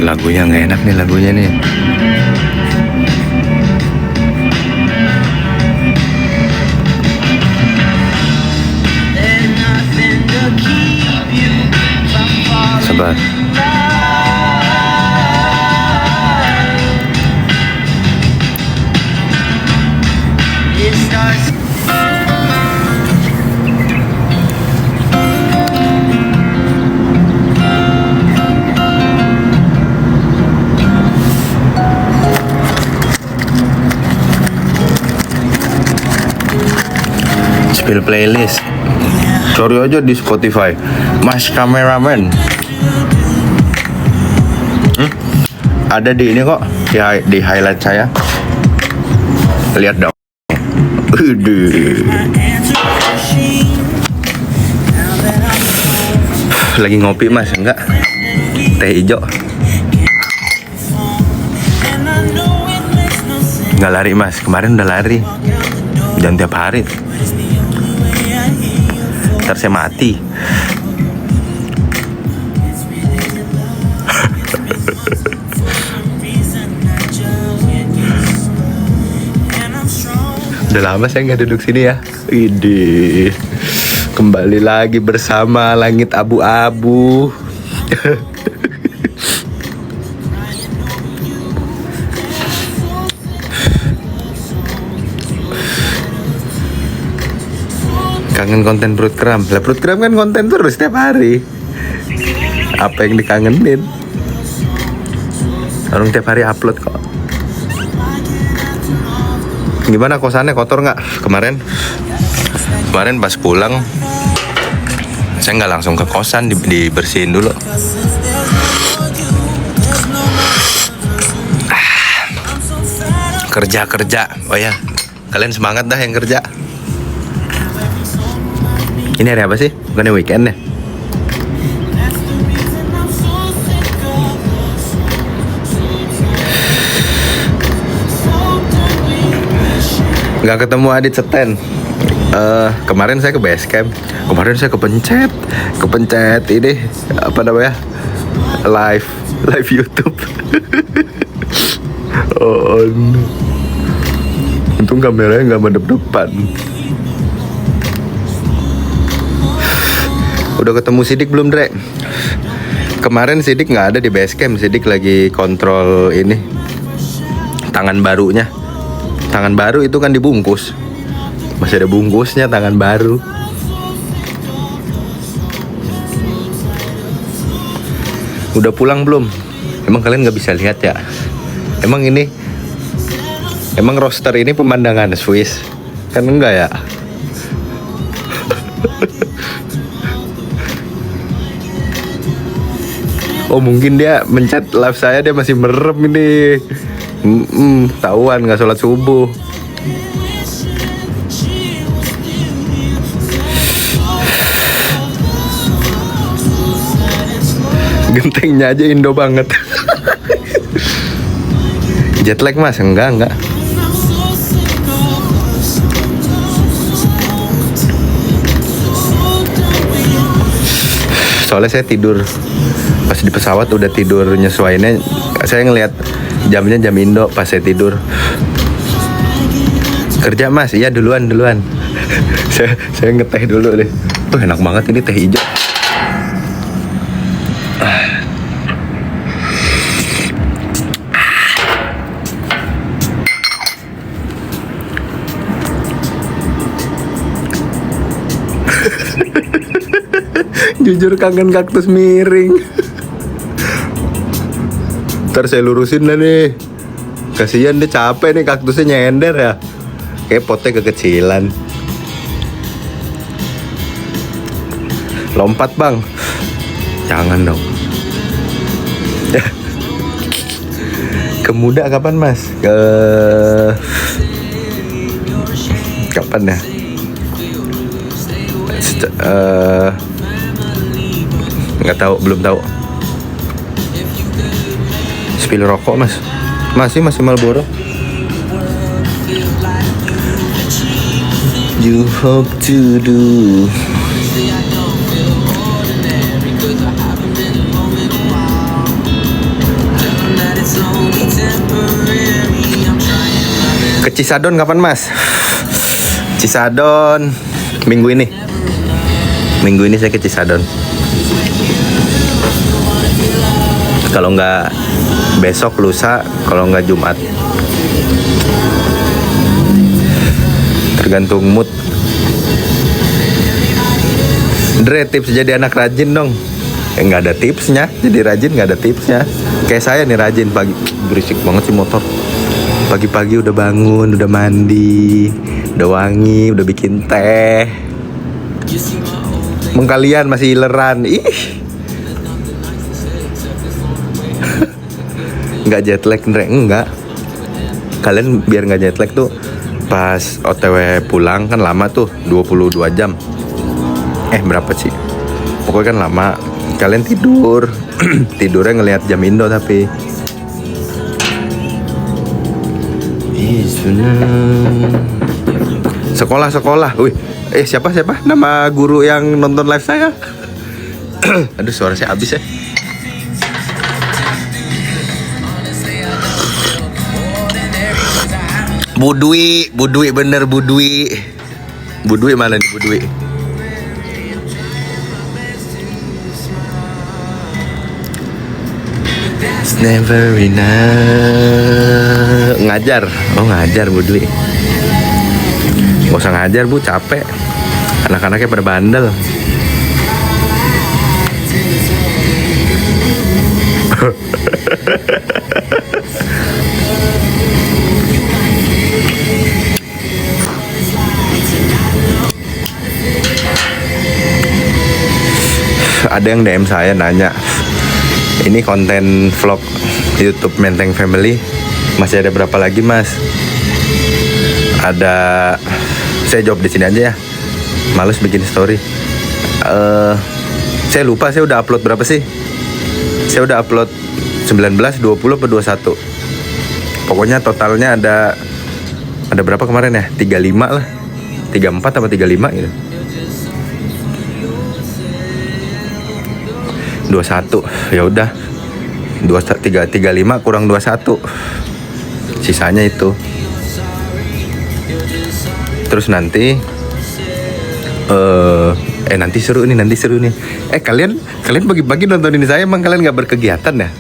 Lagunya nggak enak nih lagunya nih. Sabar. Spill playlist. Cari aja di Spotify. Mas Kameraman. Ada di ini kok, di highlight saya. Lihat dong. Lagi ngopi mas, enggak? Teh hijau. Enggak lari mas, kemarin udah lari. Jangan tiap hari. Ntar saya mati. Udah lama saya nggak duduk sini ya. Idih. Kembali lagi bersama langit abu-abu. Kangen konten perut kram. Lah perut kram kan konten terus setiap hari. Apa yang dikangenin? Orang tiap hari upload kok. Gimana kosannya, kotor nggak kemarin? Kemarin pas pulang saya nggak langsung ke kosan, dibersihin dulu. Kerja. Oh ya, kalian semangat dah yang kerja. Ini hari apa sih? Bukannya weekend ya? Nggak ketemu Adit Seten. Kemarin saya ke base camp. Kemarin saya kepencet ini apa namanya, live YouTube. Oh, no. Untung kameranya nggak madep depan. Udah ketemu Sidik belum, Dre? Kemarin Sidik nggak ada di base camp. Sidik lagi kontrol ini tangan barunya. Tangan baru itu kan dibungkus. Masih ada bungkusnya tangan baru. Udah pulang belum? Emang kalian nggak bisa lihat ya? Emang roster ini pemandangan Swiss? Kan enggak ya? Oh mungkin dia mencet live saya, dia masih merem ini. Tahuan nggak sholat subuh. Gentengnya aja Indo banget. Jet lag mas? Enggak. Soalnya saya tidur pas di pesawat, udah tidur nyesuainnya. Saya ngelihat jamnya jam Indo pas saya tidur. Kerja mas? Iya duluan. saya ngeteh dulu deh. Tuh enak banget ini teh hijau. Jujur kangen kaktus miring. Ntar saya lurusin lah nih. Kasian dia capek nih, kaktusnya nyender ya. Kayak potnya kekecilan. Lompat bang. Jangan dong. Kemuda kapan mas? Kapan ya? Nggak tahu, belum tahu. Spill rokok mas. Masih Marlboro. You hope to do. Ke Cisadon kapan mas? Cisadon minggu ini. Minggu ini saya ke Cisadon. Kalau nggak besok, lusa. Kalau nggak Jumat. Tergantung mood. Dre, tips jadi anak rajin dong. Nggak ada tipsnya. Jadi rajin nggak ada tipsnya. Kayak saya nih rajin pagi. Berisik banget sih motor. Pagi-pagi udah bangun, udah mandi, udah wangi, udah bikin teh. Kalian masih ileran. Ih. Nggak jet lag, Ndre. Enggak. Kalian biar nggak jet lag tuh pas OTW pulang kan lama tuh, 22 jam. Berapa sih? Pokoknya kan lama. Kalian tidur. Tidurnya ngelihat jam Indo tapi sekolah. Wih, siapa nama guru yang nonton live saya? Aduh, suara saya habis ya. Budwi bener Budwi mana nih Budwi? It's never enough. Ngajar Budwi. Gak usah ngajar bu, capek. Anak-anaknya pada bandel. Ada yang DM saya nanya, ini konten vlog YouTube Menteng Family masih ada berapa lagi mas? Saya jawab di sini aja ya. Males bikin story. Saya lupa saya udah upload berapa sih? Saya udah upload 19, 20 atau 21. Pokoknya totalnya ada berapa kemarin ya? 35 lah. 34 atau 35 gitu. 21. Ya udah. 35 kurang 21. Sisanya itu. Terus nanti nanti seru nih. Kalian pagi-pagi nontonin saya, emang kalian nggak berkegiatan ya?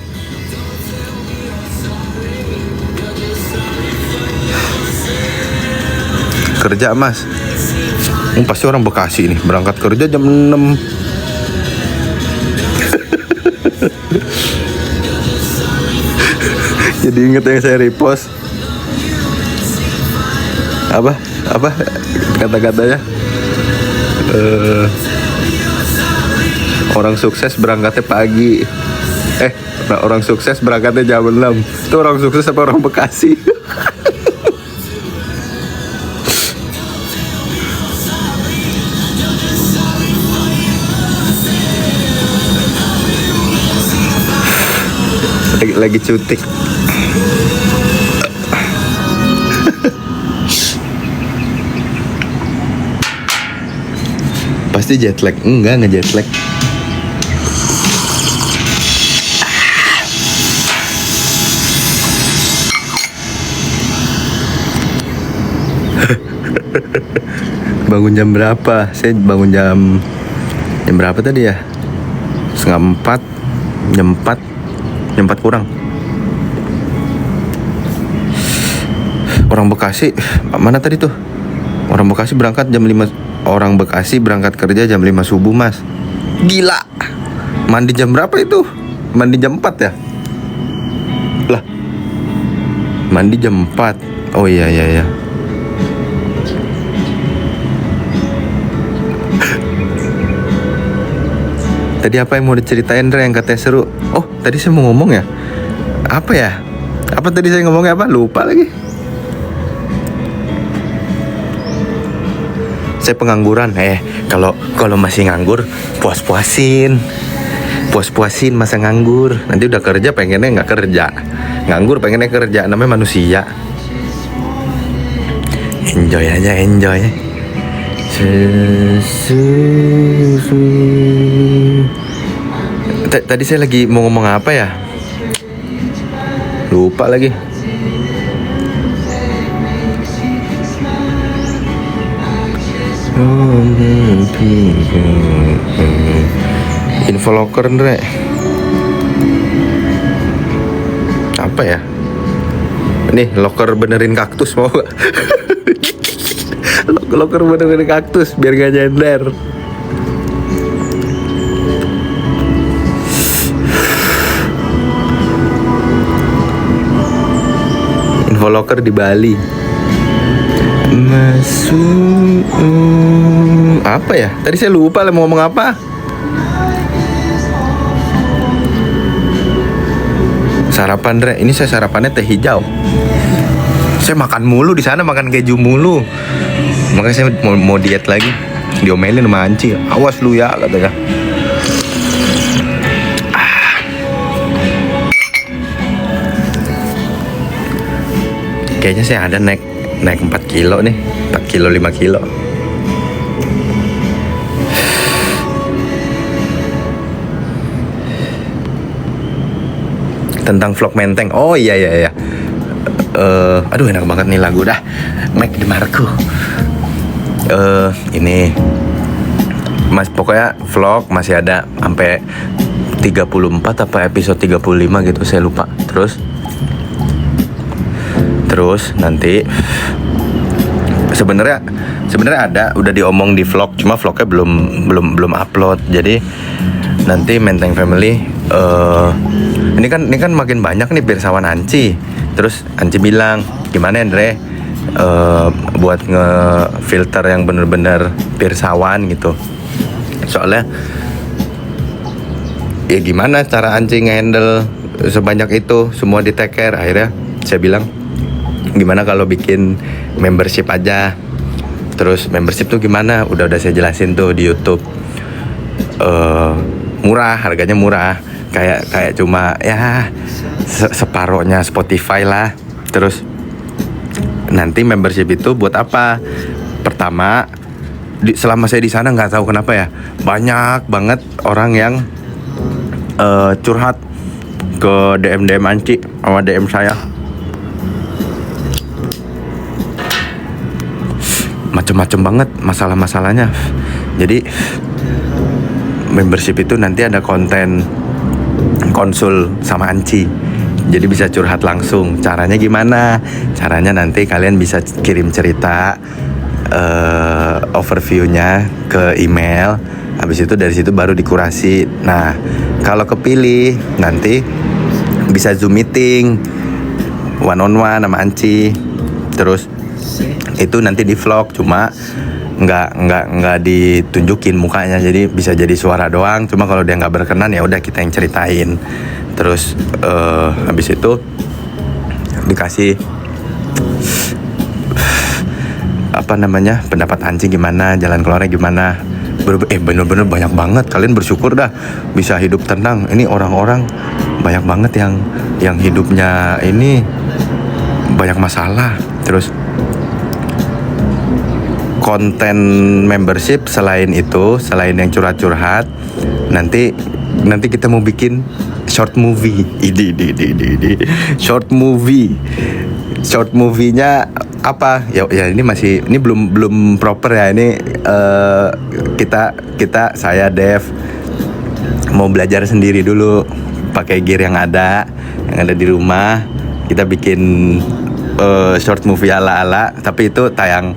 Kerja mas. Pasti orang Bekasi nih berangkat kerja jam 6. Jadi inget yang saya repost apa kata-katanya, orang sukses berangkatnya pagi. Orang sukses berangkatnya jam 6. Itu orang sukses apa orang Bekasi? Lagi cuti. Pasti jet lag. Enggak jet lag. Bangun jam berapa? Saya bangun jam berapa tadi ya? 3:30. Jam 4 kurang. Orang Bekasi mana tadi tuh? Orang Bekasi berangkat jam 5. Orang Bekasi berangkat kerja jam 5 subuh mas. Gila. Mandi jam berapa itu? Mandi jam 4 ya? Lah, mandi jam 4. Oh iya. Tadi apa yang mau diceritain Dre yang katanya seru? Oh, tadi saya mau ngomong ya? Apa ya? Apa tadi saya ngomongnya apa? Lupa lagi. Saya pengangguran. Kalau masih nganggur, puas-puasin masa nganggur. Nanti udah kerja pengennya nggak kerja. Nganggur pengennya kerja. Namanya manusia. Enjoy aja. Tadi saya lagi mau ngomong apa ya? Lupa lagi. Info locker Ndre. Apa ya? Nih locker benerin kaktus mau gak? Locker benerin kaktus biar gak nyender. Info locker di Bali. Masuk apa ya? Tadi saya lupa lah mau ngomong apa. Sarapan Dre, ini saya sarapannya teh hijau. Saya makan mulu di sana, makan keju mulu. Makanya saya mau diet lagi. Diomelin sama Anci, awas lu ya katanya. Kayaknya saya ada naik 4 kilo nih, 4 kilo 5 kilo. Tentang vlog Menteng. Oh iya. Aduh enak banget nih lagu dah. Mac DeMarco. Ini Mas pokoknya vlog masih ada sampai 34 apa episode 35 gitu, saya lupa. Terus nanti sebenarnya ada udah diomong di vlog, cuma vlognya belum upload. Jadi nanti Menteng Family ini kan makin banyak nih pirsawan Anci. Terus Anci bilang, gimana Andre buat ngefilter yang bener-bener pirsawan gitu. Soalnya ya gimana cara Anci nge-handle sebanyak itu, semua di take care. Akhirnya saya bilang, gimana kalau bikin membership aja. Terus membership tuh gimana? Udah saya jelasin tuh di YouTube. Murah, harganya murah. Kayak cuma ya separohnya Spotify lah. Terus nanti membership itu buat apa? Pertama, selama saya di sana nggak tahu kenapa ya, banyak banget orang yang curhat ke DM Anci sama DM saya. Macem-macem banget masalah-masalahnya. Jadi membership itu nanti ada konten konsul sama Anci. Jadi bisa curhat langsung. Caranya gimana? Caranya nanti kalian bisa kirim cerita overview-nya ke email. Habis itu dari situ baru dikurasi. Nah, kalau kepilih nanti bisa Zoom meeting one on one sama Anci. Terus itu nanti di vlog, cuma nggak ditunjukin mukanya, jadi bisa jadi suara doang. Cuma kalau dia nggak berkenan ya udah kita yang ceritain. Terus habis itu dikasih apa namanya, pendapat Anci gimana, jalan keluarnya gimana. Bener-bener banyak banget. Kalian bersyukur dah bisa hidup tenang. Ini orang-orang banyak banget yang hidupnya ini banyak masalah. Terus konten membership selain yang curhat-curhat, nanti kita mau bikin short movie. Short movie-nya apa? Ya ini belum proper ya. Ini kita saya Dev mau belajar sendiri dulu pakai gear yang ada di rumah. Kita bikin short movie ala-ala, tapi itu tayang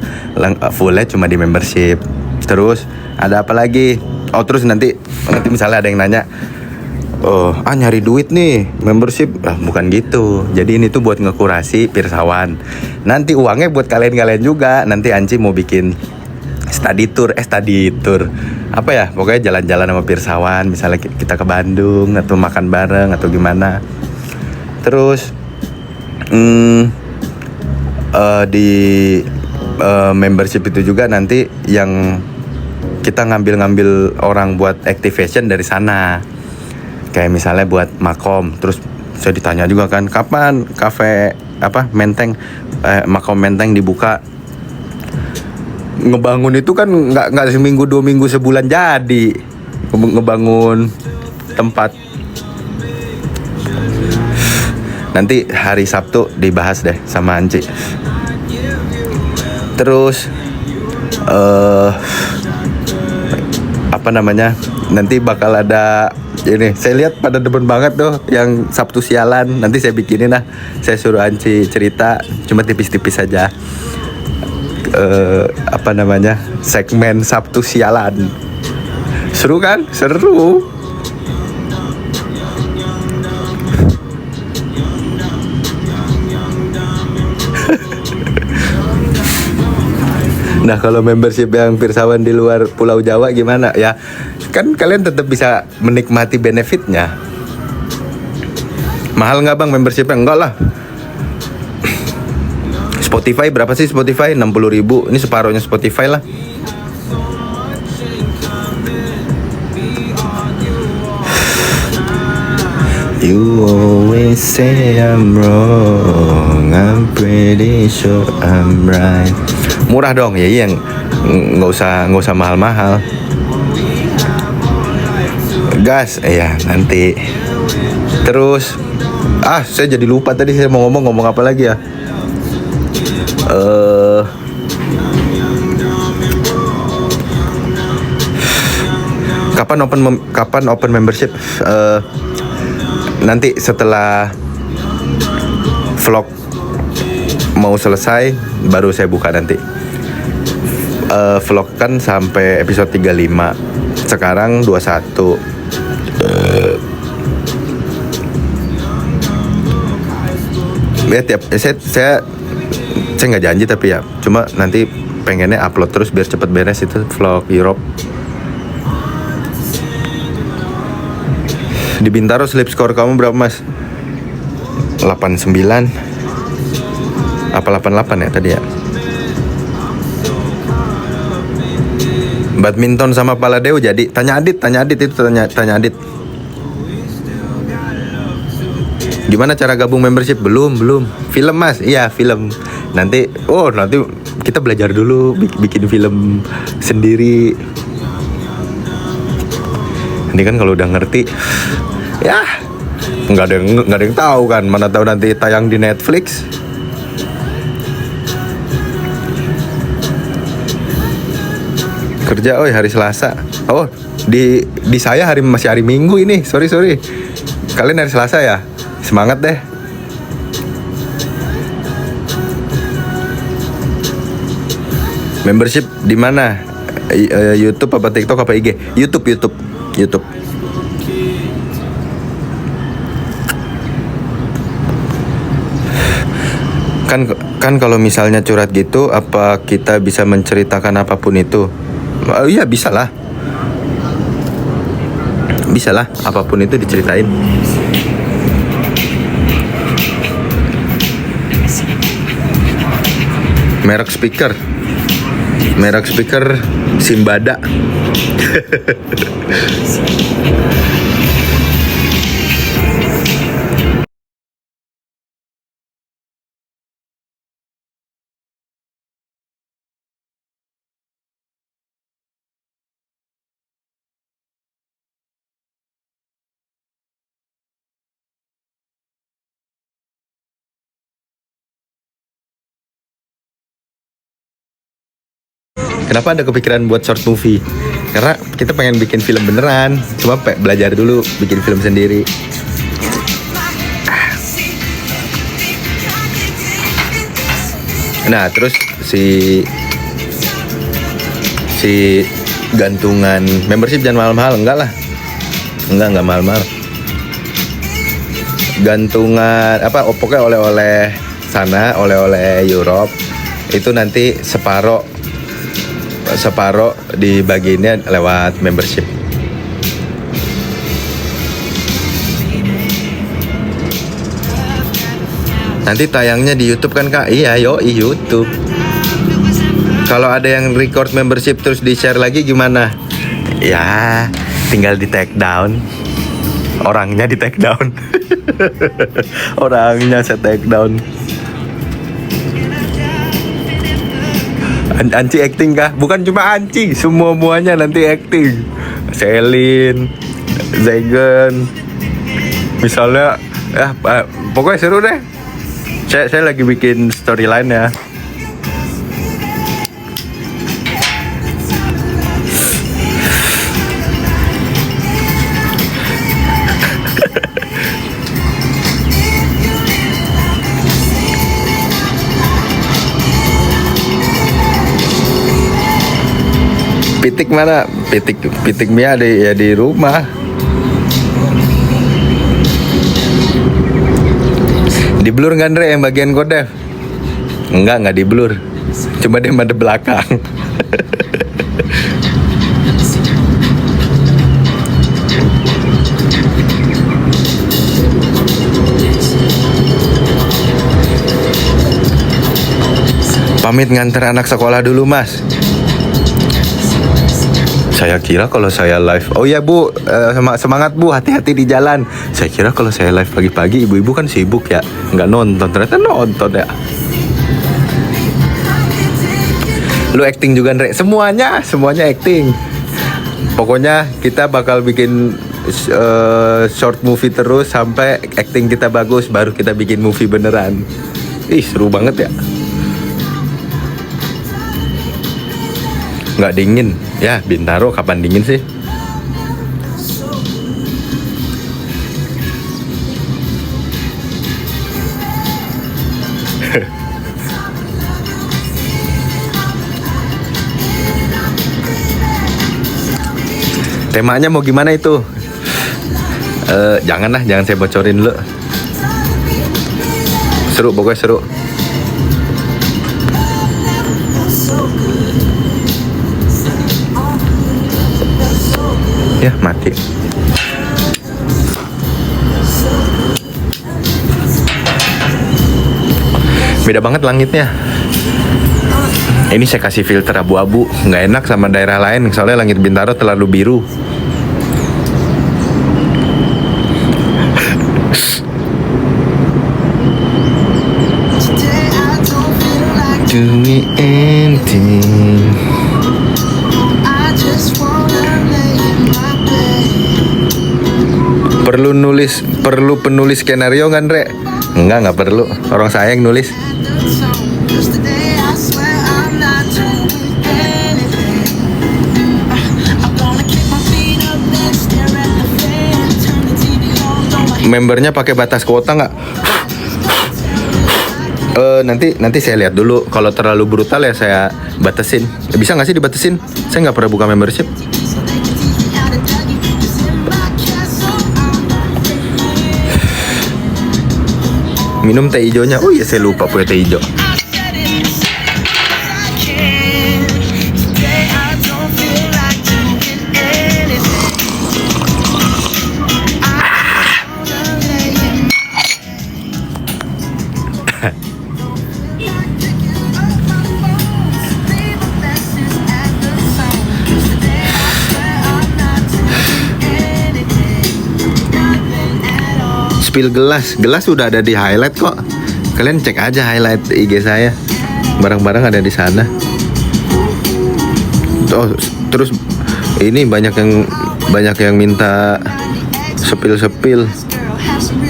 fullnya cuma di membership. Terus ada apa lagi? Oh, terus nanti misalnya ada yang nanya, nyari duit nih membership. Bukan gitu. Jadi ini tuh buat ngekurasi pirsawan. Nanti uangnya buat kalian juga. Nanti Anci mau bikin study tour apa ya, pokoknya jalan-jalan sama pirsawan. Misalnya kita ke Bandung atau makan bareng atau gimana. Terus di membership itu juga nanti yang kita ngambil orang buat activation dari sana. Kayak misalnya buat makom. Terus saya ditanya juga kan, kapan kafe Menteng makom Menteng dibuka. Ngebangun itu kan nggak seminggu 2 minggu sebulan jadi ngebangun tempat. Nanti hari Sabtu dibahas deh sama Anci. Terus eh apa namanya, nanti bakal ada ini, saya lihat pada demen banget tuh yang Sabtu sialan. Nanti saya bikinin lah, saya suruh Anci cerita, cuma tipis-tipis aja. Apa namanya, segmen Sabtu sialan. Seru kan? Seru. Nah, kalau membership yang Pirsawan di luar Pulau Jawa gimana? Ya, kan kalian tetap bisa menikmati benefitnya. Mahal nggak bang membershipnya? Enggak lah. Spotify berapa sih Spotify? 60.000. Ini separuhnya Spotify lah. You always say I'm wrong, I'm pretty sure I'm right. Murah dong ya, yang nggak usah mahal-mahal. Gas, ya nanti. Terus, saya jadi lupa tadi saya mau ngomong apa lagi ya? Kapan open membership? Nanti setelah vlog mau selesai baru saya buka nanti. Vlog kan sampai episode 35. Sekarang 21. Saya nggak janji tapi ya, cuma nanti pengennya upload terus biar cepet beres itu vlog Europe. Di Bintaro sleep score kamu berapa mas? 89 apa 88 ya tadi ya? Badminton sama Paladeo jadi. Tanya Adit itu tanya Adit. Gimana cara gabung membership? Belum. Film mas? Iya film. Nanti kita belajar dulu bikin film sendiri. Ini kan kalau udah ngerti, ya nggak ada yang tahu kan. Mana tahu nanti tayang di Netflix. Kerja hari Selasa. Oh di saya masih hari Minggu ini. Sorry. Kalian hari Selasa ya? Semangat deh. Membership di mana? YouTube apa TikTok apa IG? YouTube. Kan kalau misalnya curhat gitu, apa kita bisa menceritakan apapun itu? Iya bisa lah, apapun itu diceritain. Merek speaker Simbada. Kenapa ada kepikiran buat short movie? Karena kita pengen bikin film beneran, cuma belajar dulu bikin film sendiri. Nah terus si gantungan membership jangan mahal-mahal. Enggak mahal-mahal. Gantungan pokoknya oleh-oleh sana, oleh-oleh Europe itu nanti separuh dibagiinnya lewat membership. Nanti tayangnya di YouTube kan kak? Iya YouTube. Kalau ada yang record membership terus di share lagi gimana? Ya tinggal di take down. Orangnya di take down. Orangnya saya take down. Anci acting kah? Bukan cuma Anci, semuanya nanti acting. Selin, Zegen, misalnya, pokoknya seru deh. Saya lagi bikin storyline ya. Pitik mana? Pitik Mia di rumah. Di blur nggak Andre yang bagian kode? Enggak di blur. Cuma dia madep belakang. Pamit nganter anak sekolah dulu mas. Saya kira kalau saya live, oh ya bu, semangat bu, hati-hati di jalan. Saya kira kalau saya live pagi-pagi, ibu-ibu kan sibuk ya, nggak nonton. Ternyata nonton ya. Lu acting juga Andre, semuanya acting. Pokoknya kita bakal bikin short movie terus sampai acting kita bagus, baru kita bikin movie beneran. Ih seru banget ya. Nggak dingin ya, Bintaro kapan dingin sih? Temanya mau gimana itu? Jangan saya bocorin dulu. Seru, pokoknya seru. Ya mati. Beda banget langitnya. Ini saya kasih filter abu-abu, nggak enak sama daerah lain. Soalnya langit Bintaro terlalu biru. Doing anything. Perlu penulis skenario kan Re? Enggak perlu. Orang saya yang nulis. Membernya pakai batas kuota nggak? Nanti saya lihat dulu. Kalau terlalu brutal ya saya batasin. Bisa nggak sih dibatasin? Saya nggak pernah buka membership. Minum teh hijaunya. Oh iya saya lupa punya teh hijau. Spill gelas udah ada di highlight kok. Kalian cek aja highlight IG saya. Barang-barang ada di sana. Oh, terus ini banyak yang minta sepil.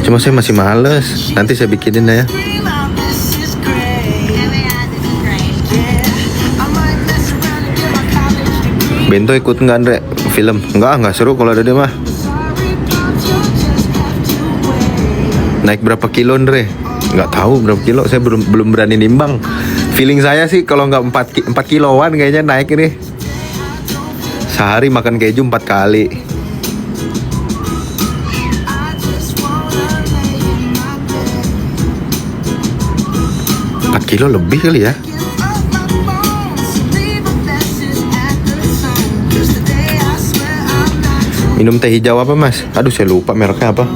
Cuma saya masih males. Nanti saya bikinin ya. Bento ikut nggak Andre film? Nggak seru kalau ada dia mah. Naik berapa kilo Andre? Nggak tahu berapa kilo, saya belum berani nimbang. Feeling saya sih kalau nggak 4 kiloan kayaknya naik ini. Sehari makan keju 4 kali. 4 kilo lebih kali ya. Minum teh hijau apa mas? Aduh saya lupa mereknya apa.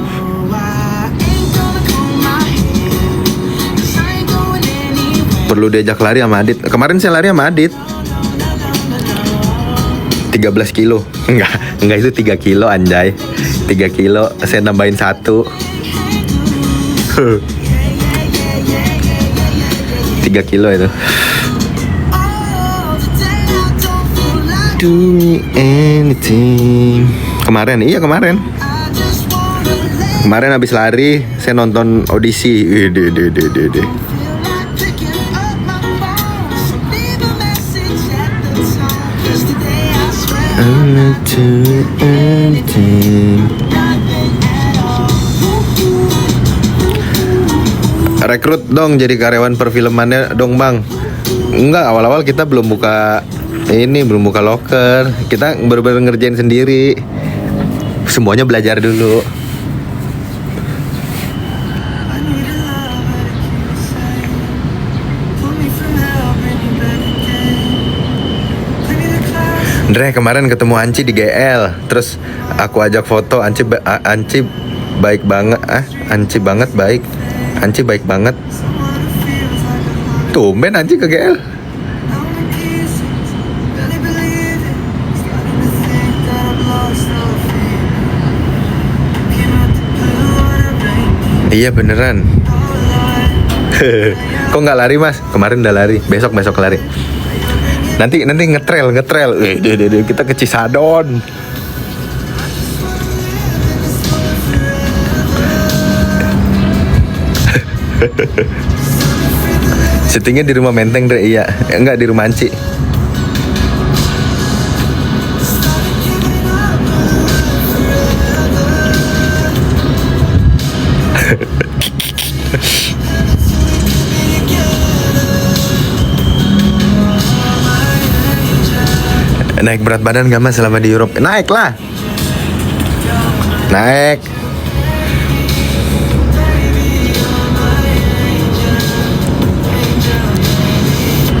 Perlu diajak lari sama Adit. Kemarin saya lari sama Adit 13 kilo. Enggak itu 3 kilo anjay. 3 kilo saya nambahin 1. 3 kilo itu. Do anything. Kemarin habis lari saya nonton audisi. Rekrut dong jadi karyawan perfilmannya dong bang. Enggak, awal-awal kita belum buka ini, belum buka loker. Kita bener-bener ngerjain sendiri. Semuanya belajar dulu. Andre kemarin ketemu Anci di GL, terus aku ajak foto. Anci baik banget, Anci banget baik, Anci baik banget. Tumben Anci ke GL. Iya beneran. Kok nggak lari mas? Kemarin udah lari, besok lari. Nanti ngetrail. Kita ke Cisadon. Syutingnya di rumah Menteng, Dre. Iya, enggak di rumah Anci. Naik berat badan gak mas selama di Europe? Naik lah. Naik.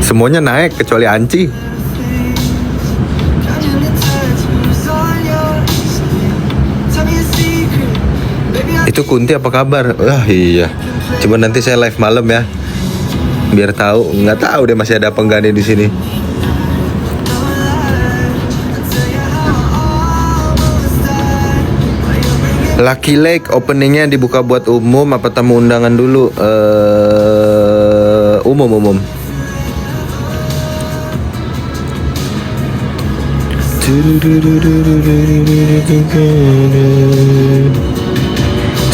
Semuanya naik kecuali Anci. Itu Kunti apa kabar? Wah iya. Coba nanti saya live malam ya. Biar tahu. Nggak tahu deh masih ada apa enggak nih di sini. Lucky Lake openingnya dibuka buat umum apa tamu undangan dulu? Umum.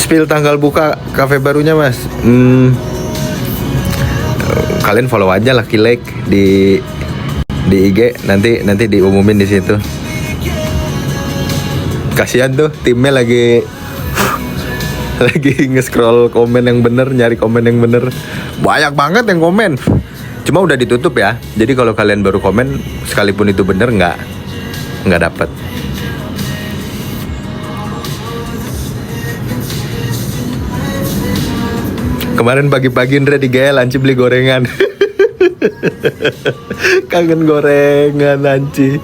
Spill tanggal buka kafe barunya mas. Kalian follow aja Lucky Lake di IG, nanti diumumin di situ. Kasihan tuh timnya lagi nge-scroll komen yang bener, nyari komen yang bener. Banyak banget yang komen. Cuma udah ditutup ya. Jadi kalau kalian baru komen sekalipun itu bener nggak dapet. Kemarin pagi-pagi Indra di GL Anci beli gorengan. Kangen gorengan Anci.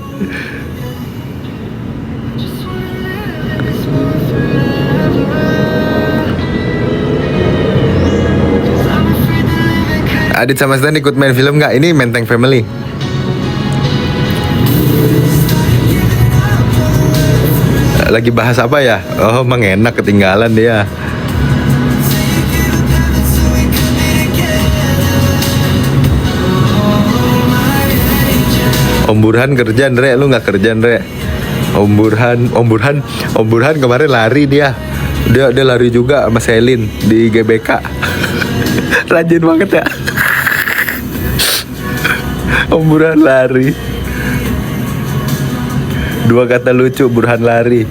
Adit sama Stan ikut main film nggak? Ini Menteng Family. Lagi bahas apa ya? Oh, emang enak ketinggalan dia. Om Burhan kerja, Andre. Lu nggak kerja, Andre? Om Burhan kemarin lari dia. Dia lari juga sama Selin di GBK. Rajin banget ya. Om Burhan lari. Dua kata lucu, Burhan lari.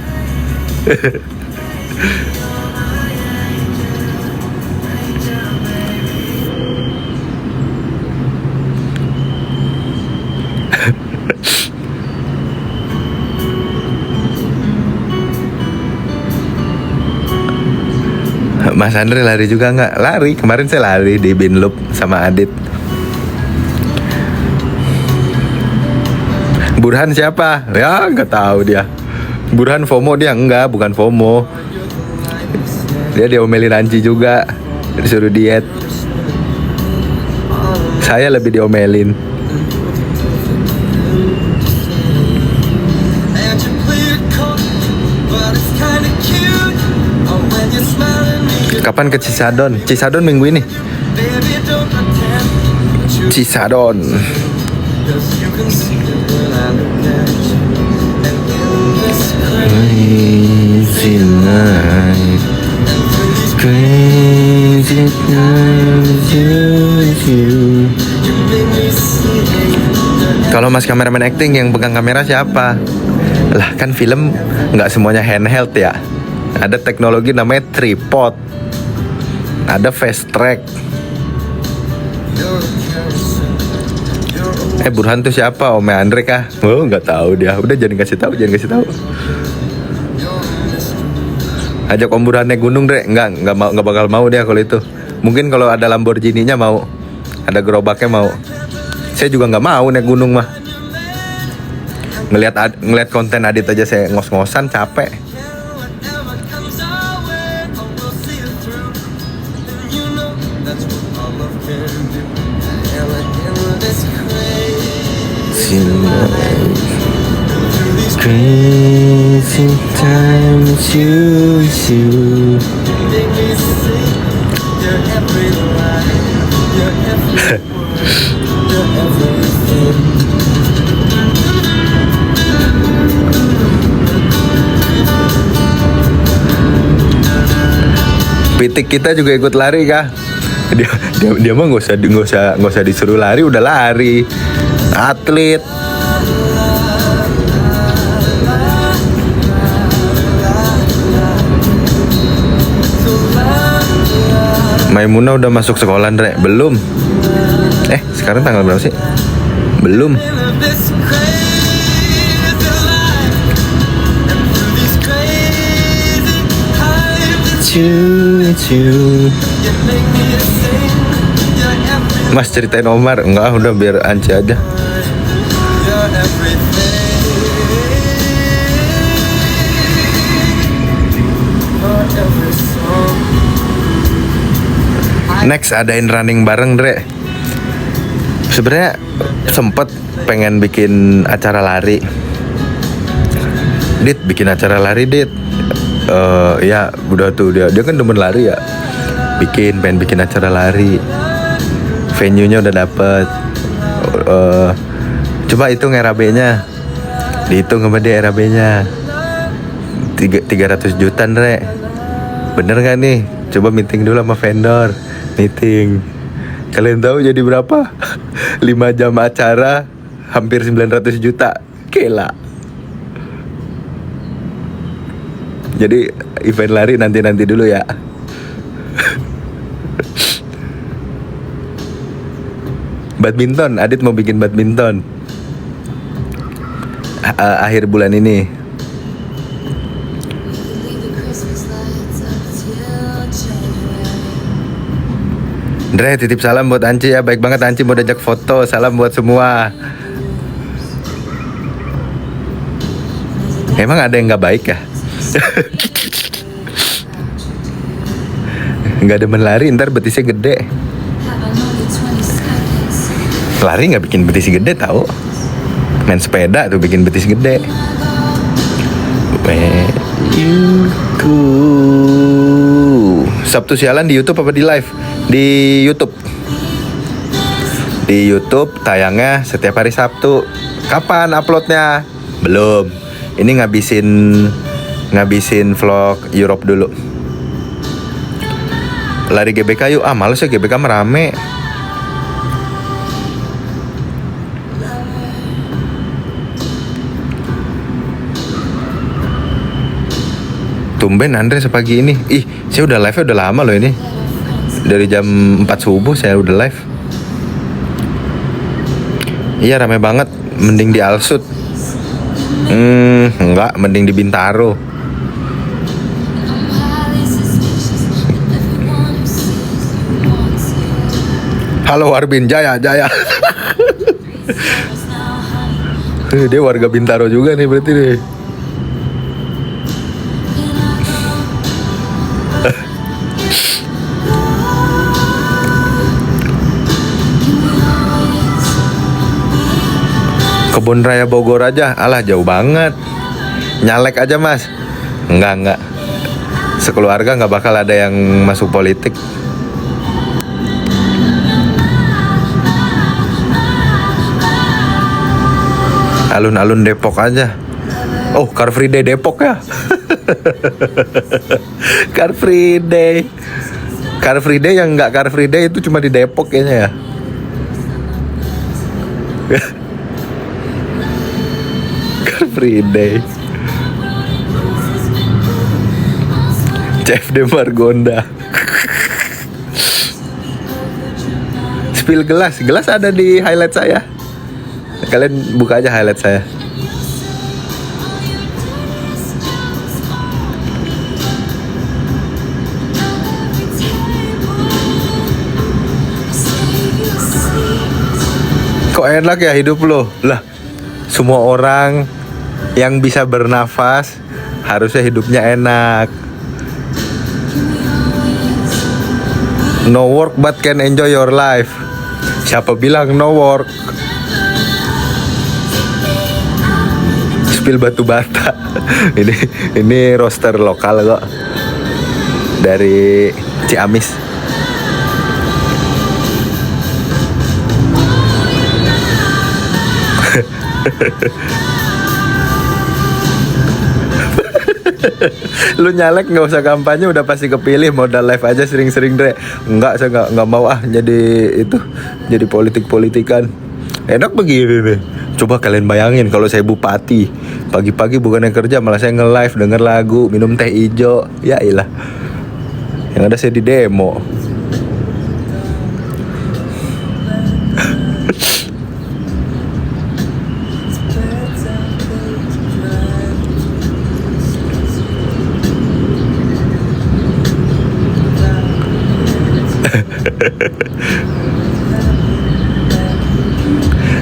Mas Andre lari juga nggak? Lari, kemarin saya lari di Binloop sama Adit. Burhan siapa? Ya nggak tahu dia. Burhan FOMO dia enggak, bukan FOMO. Dia diomelin Anci juga, disuruh diet. Saya lebih diomelin. Kapan ke Cisadon? Cisadon minggu ini. Cisadon. Crazy night, crazy night, you. Kalau mas kameramen acting yang pegang kamera siapa? Lah kan film nggak semuanya handheld ya. Ada teknologi namanya tripod, ada fast track. Burhan tuh siapa? Ome Andre kah? Oh, nggak tahu dia. Udah jangan kasih tahu, jangan kasih tahu. Ajak Om Burhan naik gunung, Dre. Nggak bakal mau dia kalau itu. Mungkin kalau ada Lamborghini-nya mau. Ada gerobaknya mau. Saya juga nggak mau naik gunung mah. Ngelihat konten Adit aja saya ngos-ngosan capek. Crazy times you. Pitik kita juga ikut lari kah? Dia mah nggak usah disuruh lari, udah lari. Atlet. Maimuna udah masuk sekolah, Andre? Belum. Sekarang tanggal berapa sih? Belum. Mas ceritain Omar. Enggak, udah biar Anci aja. Next adain running bareng, Dre. Sebenarnya sempet pengen bikin acara lari. Dit, bikin acara lari, Dit. Ya udah tuh dia kan demen lari ya. Pengen bikin acara lari. Venue-nya udah dapet. Coba hitung RAB-nya. Dihitung sama dia RAB-nya 300 juta, Dre. Bener gak nih? Coba meeting dulu sama vendor. Meeting. Kalian tahu jadi berapa? 5 jam acara hampir 900 juta. Gila. Jadi event lari nanti dulu ya. Badminton, Adit mau bikin badminton akhir bulan ini. Dre, titip salam buat Anci ya. Baik banget Anci mau diajak foto. Salam buat semua. Emang ada yang gak baik ya? Nggak demen lari, ntar betisnya gede. Lari nggak bikin betis gede tau. Main sepeda tuh bikin betis gede. Where you go. Sabtu sialan di YouTube apa di live? Di YouTube. Di YouTube tayangnya setiap hari Sabtu. Kapan uploadnya? Belum. Ini ngabisin vlog Europe dulu. Lari GBK yuk. Males ya, GBK merame. Tumben Andre sepagi ini. Saya udah live udah lama loh ini. Dari jam 4 subuh saya udah live. Iya rame banget. Mending di Alsut. Enggak, mending di Bintaro. Halo Arbin, Jaya. Dia warga Bintaro juga nih berarti deh. Kebun Raya Bogor aja, alah jauh banget. Nyalek aja mas. Enggak. Sekeluarga nggak bakal ada yang masuk politik. Alun-alun Depok aja. Oh, Car Free Day Depok ya. Car Free Day. Car Free Day yang nggak Car Free Day itu cuma di Depok kayaknya ya. Car Free Day. CFD Margonda. Spill gelas ada di highlight saya. Kalian buka aja highlight saya. Kok enak ya hidup lo? Lah, semua orang yang bisa bernafas harusnya hidupnya enak. No work but can enjoy your life. Siapa bilang no work? Spill batu bata. ini roster lokal kok. Dari Ciamis. Lu nyalek nggak usah kampanye, udah pasti kepilih. Modal live aja sering-sering, Dre. Enggak, saya nggak mau jadi itu, jadi politik-politikan. Enak begini nih. Coba kalian bayangin kalau saya bupati, pagi-pagi bukannya kerja malah saya nge-live, denger lagu, minum teh ijo. Ya ilah, yang ada saya di demo.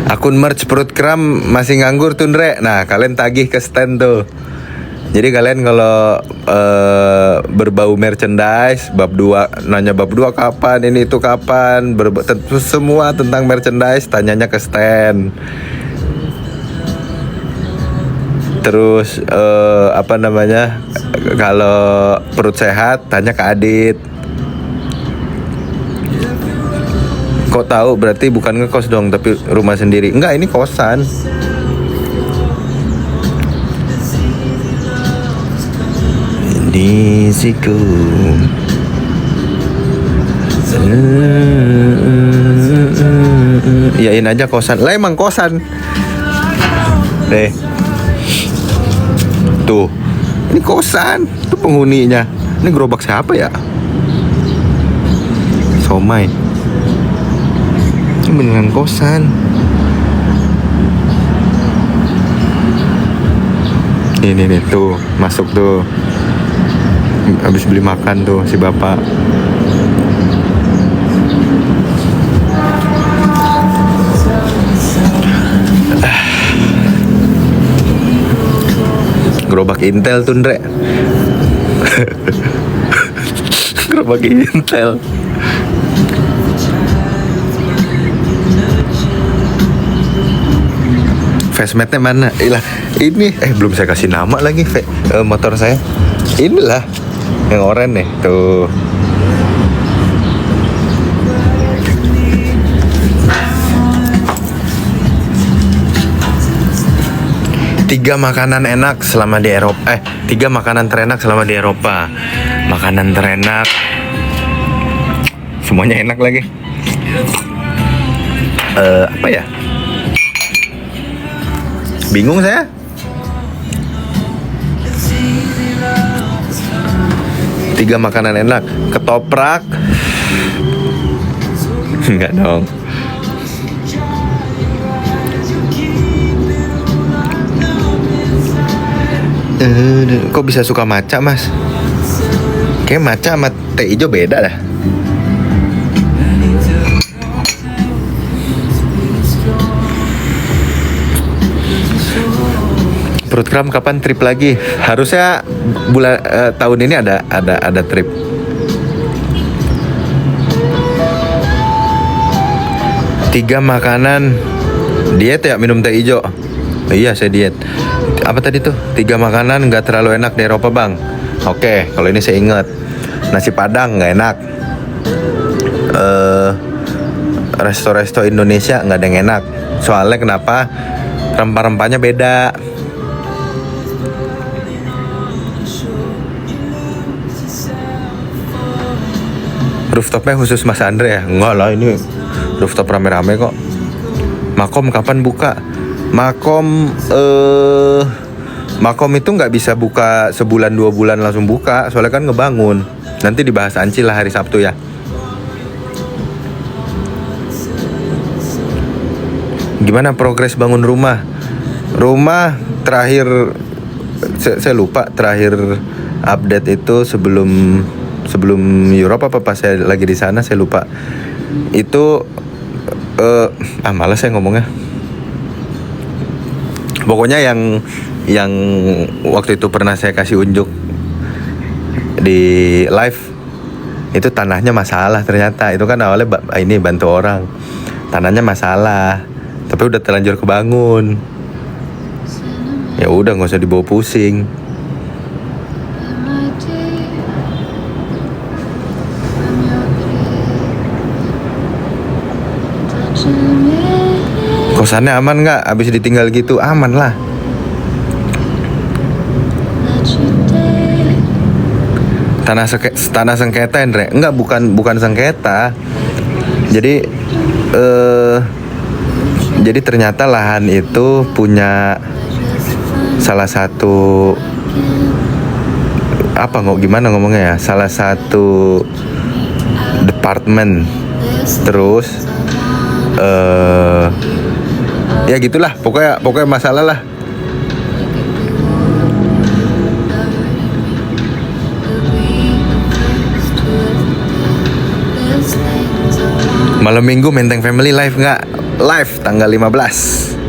Akun merch perut kram masih nganggur tuh, Ndre. Nah, kalian tagih ke stand tuh. Jadi kalian kalau berbau merchandise, bab 2 nanya bab 2 kapan, ini itu kapan, semua tentang merchandise tanyanya ke stand. Terus apa namanya? Kalau perut sehat tanya ke Adit. Kok tahu? Berarti bukan ngekos dong, tapi rumah sendiri. Enggak, ini kosan. Di siku. Yain aja kosan. Lah emang kosan. Tuh. Ini kosan. Tuh penghuninya. Ini gerobak siapa ya? Somai. Ini beneran kosan. Ini nih tuh, masuk tuh. Habis beli makan tuh si bapak. Gerobak Intel tuh, Ndre. Gerobak Intel. Facemate-nya mana? Ilah, ini belum saya kasih nama lagi motor saya. Inilah yang oranye nih, tuh. Tiga makanan enak selama di Eropa. Tiga makanan terenak selama di Eropa. Makanan terenak, semuanya enak lagi. Apa ya? Bingung saya. Tiga makanan enak. Ketoprak. Enggak dong. Kok bisa suka matcha, Mas? Kayak matcha sama teh hijau beda dah. Perut kram kapan trip lagi? Harusnya bulan tahun ini ada trip. Tiga makanan diet ya, minum teh hijau. Iya, saya diet. Apa tadi tuh? Tiga makanan nggak terlalu enak di Eropa, Bang. Oke, kalau ini saya ingat. Nasi Padang nggak enak. Resto-resto Indonesia nggak ada yang enak. Soalnya kenapa? Rempah-rempahnya beda. Rooftopnya khusus Mas Andre ya? Enggak lah, ini rooftop rame-rame kok. Makom kapan buka? Makom itu nggak bisa buka sebulan 2 bulan langsung buka, soalnya kan ngebangun. Nanti dibahas Anci lah hari Sabtu ya. Gimana progres bangun rumah? Rumah terakhir saya lupa terakhir update itu sebelum Eropa apa pas saya lagi di sana, saya lupa. Itu malas saya ngomongnya. Pokoknya yang waktu itu pernah saya kasih unjuk di live, itu tanahnya masalah ternyata. Itu kan awalnya ini bantu orang, tanahnya masalah, tapi udah terlanjur kebangun. Ya udah, nggak usah dibawa pusing. Kosannya aman nggak? Abis ditinggal gitu aman lah. Tanah sengketa, Andre? Enggak, bukan sengketa. Jadi ternyata lahan itu punya salah satu gimana ngomongnya ya? Salah satu departemen. Terus ya gitulah, pokoknya masalah lah. Malam minggu Menteng Family live nggak? Live tanggal 15.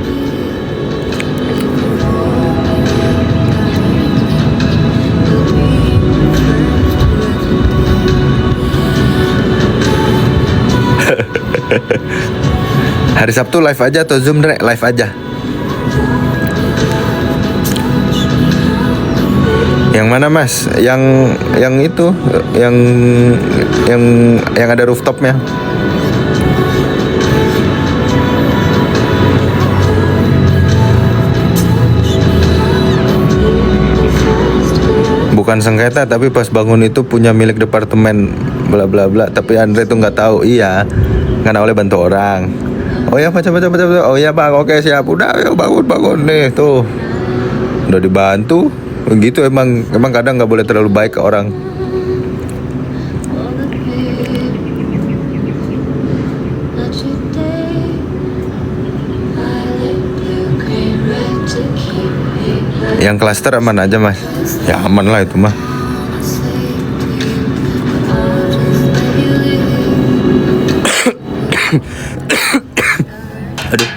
Hari Sabtu live aja atau Zoom, Dre? Live aja. Yang mana, Mas? Yang itu, yang ada rooftopnya. Bukan sengketa, tapi pas bangun itu punya milik departemen bla bla bla. Tapi Andre tuh nggak tahu. Iya, kan awalnya bantu orang. Oh ya, baca. Oh ya bang, oke siap. Udah, yuk bangun nih tuh. Udah dibantu. Begitu emang kadang nggak boleh terlalu baik ke orang. Yang klaster aman aja, Mas? Ya aman lah itu mah. Aduh.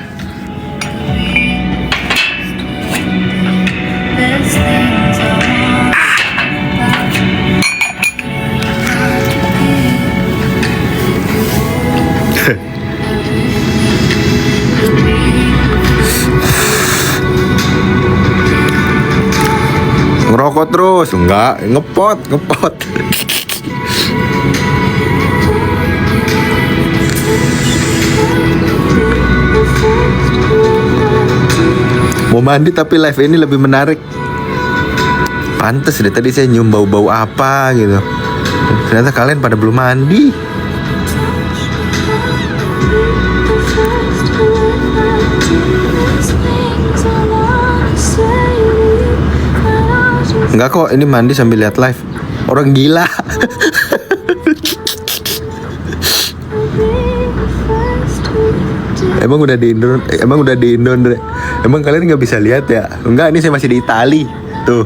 Ngerokok terus? Enggak, ngepot. Mau mandi tapi live ini lebih menarik. Pantes deh tadi saya nyium bau-bau apa gitu. Ternyata kalian pada belum mandi. Enggak kok, ini mandi sambil lihat live. Orang gila. Emang udah di Indo, Andre? Emang kalian nggak bisa lihat ya? Enggak, ini saya masih di Itali. Tuh.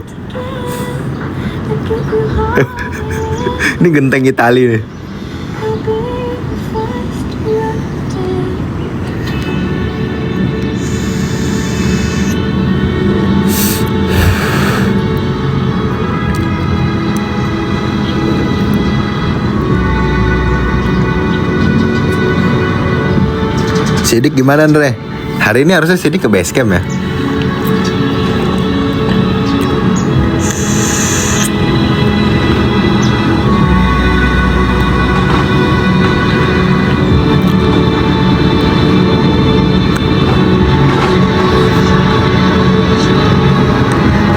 Ini genteng Itali nih. Sidik gimana, Andre? Hari ini harusnya Sidik ke base camp ya?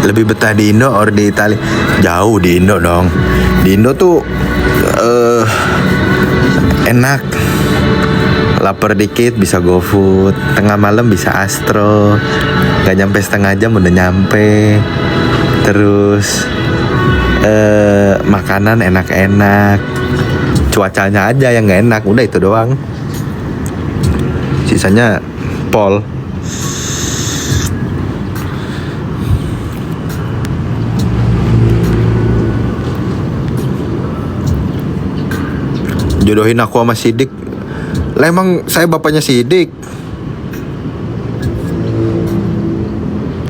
Lebih betah di Indo or di Italia? Jauh di Indo dong. Di Indo tuh enak. Lapar dikit bisa GoFood, tengah malam bisa Astro, gak nyampe setengah jam udah nyampe. Terus makanan enak-enak, cuacanya aja yang gak enak, udah itu doang. Sisanya Pol. Jodohin aku sama Sidik. Lah emang saya bapaknya Sidik.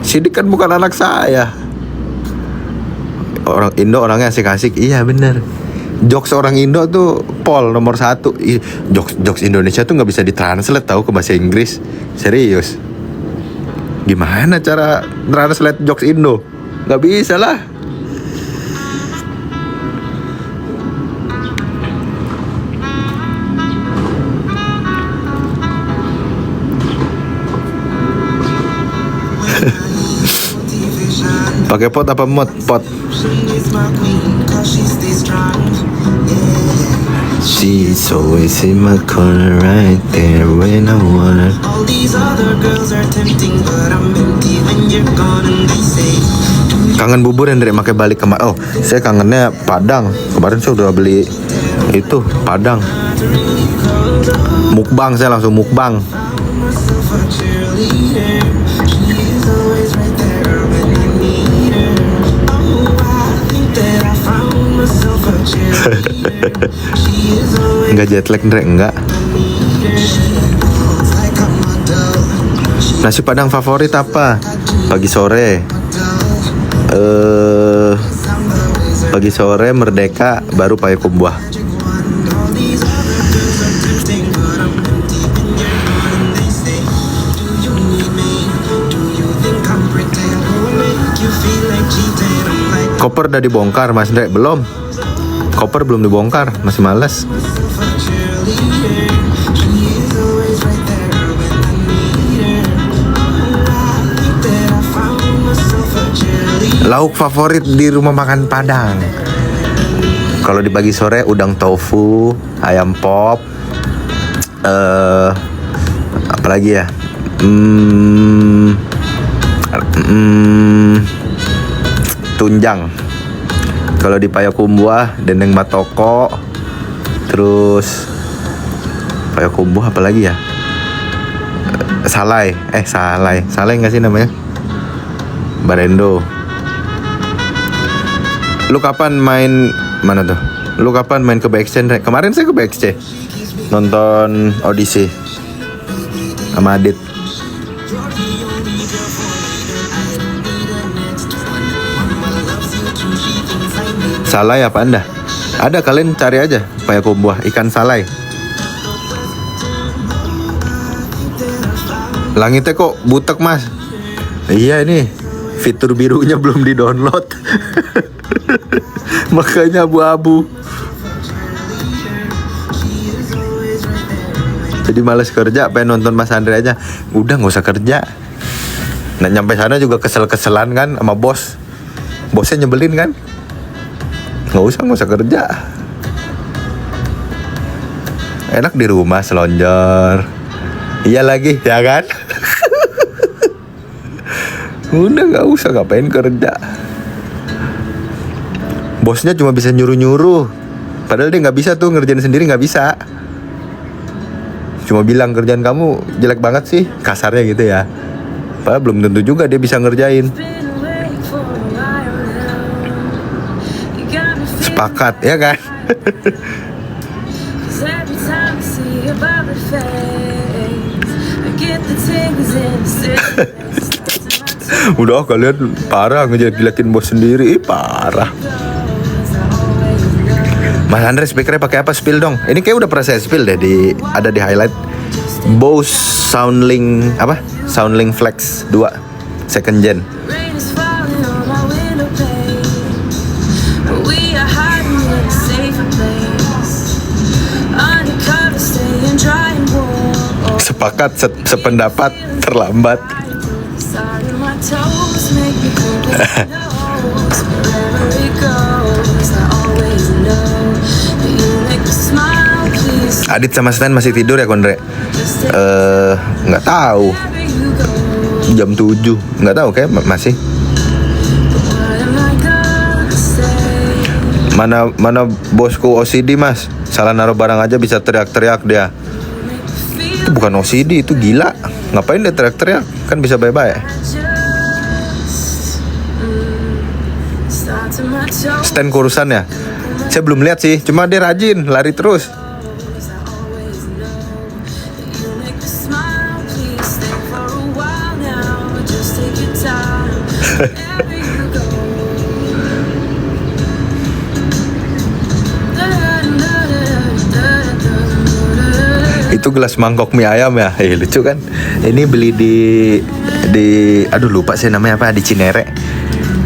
Sidik kan bukan anak saya. Orang Indo orangnya asik-asik. Iya bener. Jokes orang Indo tuh Pol nomor 1. Jokes Indonesia tuh nggak bisa ditranslate tahu ke bahasa Inggris. Serius. Gimana cara translate jokes Indo? Nggak bisa lah. Pakai pot apa mod? Pot. She's always in my corner right there when I wanna. All these other girls are tempting but I'm empty when you're gone and they say. Kangen bubur Andre, makai balik kemarin. Oh, saya kangennya Padang. Kemarin saya udah beli itu Padang. Mukbang, saya langsung mukbang. Enggak jet lag Andre, enggak. Nasi Padang favorit apa? Pagi sore. Pagi sore Merdeka baru Payakumbuh. Koper udah dibongkar Mas Ndre? Belum. Koper belum dibongkar, masih males. Lauk favorit di rumah makan Padang. Kalau di pagi sore udang tofu, ayam pop, apalagi ya? Tunjang. Kalau di Payakumbuh dendeng batoko. Terus Payakumbuh apalagi ya? Salai. Salai nggak sih namanya? Barendo. Lu kapan main mana tuh? Lu kapan main ke BXC? Kemarin saya ke BXC nonton audisi sama Adit. Salai apa Anda? Ada, kalian cari aja Payakumbuh ikan salai. Langitnya kok butek Mas? Iya ini fitur birunya belum di-download. Makanya abu-abu. Jadi males kerja, pengen nonton Mas Andre aja. Udah gak usah kerja. Nah nyampe sana juga kesel-keselan kan sama bos. Bosnya nyebelin kan. Gak usah kerja. Enak di rumah selonjor. Iya lagi ya kan. Udah gak usah, ngapain kerja. Bosnya cuma bisa nyuruh-nyuruh. Padahal dia gak bisa tuh ngerjain sendiri, gak bisa. Cuma bilang kerjaan kamu jelek banget sih, kasarnya gitu ya. Padahal belum tentu juga dia bisa ngerjain. Sepakat ya kan. Udah kalian parah ngejilat-jilatin bos sendiri, parah. Mas Andre speakernya pakai apa? Spill dong. Ini kayak udah pernah saya spill deh, ada di highlight. Bose Soundlink apa? Soundlink Flex 2 second gen. Sepakat, sependapat, terlambat. Adit sama Stan masih tidur ya Kondre? Nggak tahu. Jam 7, nggak tahu kayak masih. Mana bosku OCD Mas, salah naruh barang aja bisa teriak-teriak dia. Itu bukan OCD, itu gila. Ngapain dia teriak-teriak? Kan bisa bye-bye. Stand kurusan ya? Saya belum lihat sih, cuma dia rajin lari terus. Itu gelas mangkok mie ayam ya, lucu kan? Ini beli di aduh lupa sih namanya apa, di Cinere.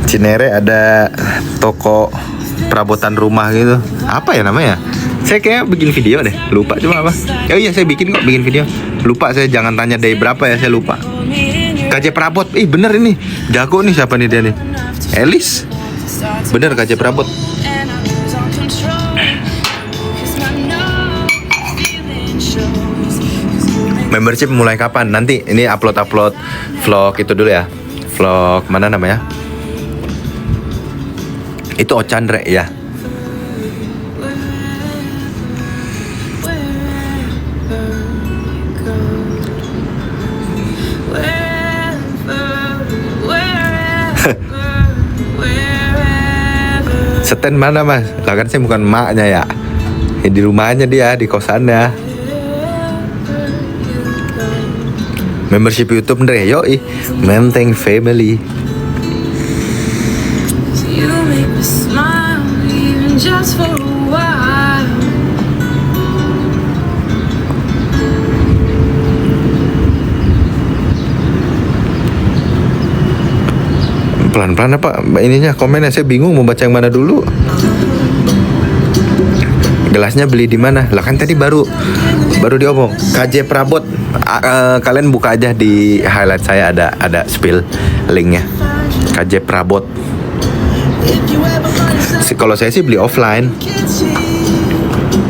Cinere ada toko perabotan rumah gitu. Apa ya namanya? Saya kayak bikin video deh, lupa cuma apa. Oh iya saya bikin video. Lupa saya, jangan tanya dari berapa ya, saya lupa. KJ Prabot, bener ini. Jago nih, siapa nih dia nih? Elis. Bener KJ Prabot. Membership mulai kapan? Nanti ini upload vlog itu dulu ya. Vlog mana namanya? Itu Ocandre ya. Stand mana mas? Lah kan saya bukan emaknya ya. Di rumahnya dia, di kosannya. Membership YouTube Ndre, yoi. Menteng Family. Pelan-pelan apa ininya komennya, saya bingung mau baca yang mana dulu. Gelasnya beli di mana? Lah kan tadi baru diomong. KJ Prabot. Kalian buka aja di highlight saya, ada spill linknya. KJ Prabot. Kalau saya sih beli offline.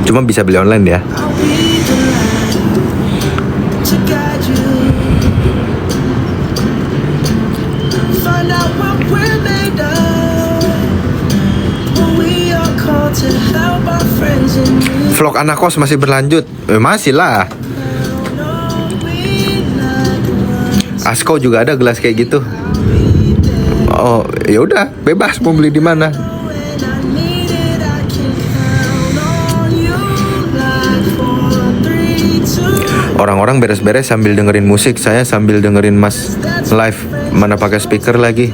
Cuma bisa beli online ya. Vlog anak kos masih berlanjut? Masih lah. Asko juga ada gelas kayak gitu. Oh, ya udah, bebas mau beli di mana. Orang-orang beres-beres sambil dengerin musik, saya sambil dengerin Mas live. Mana pakai speaker lagi.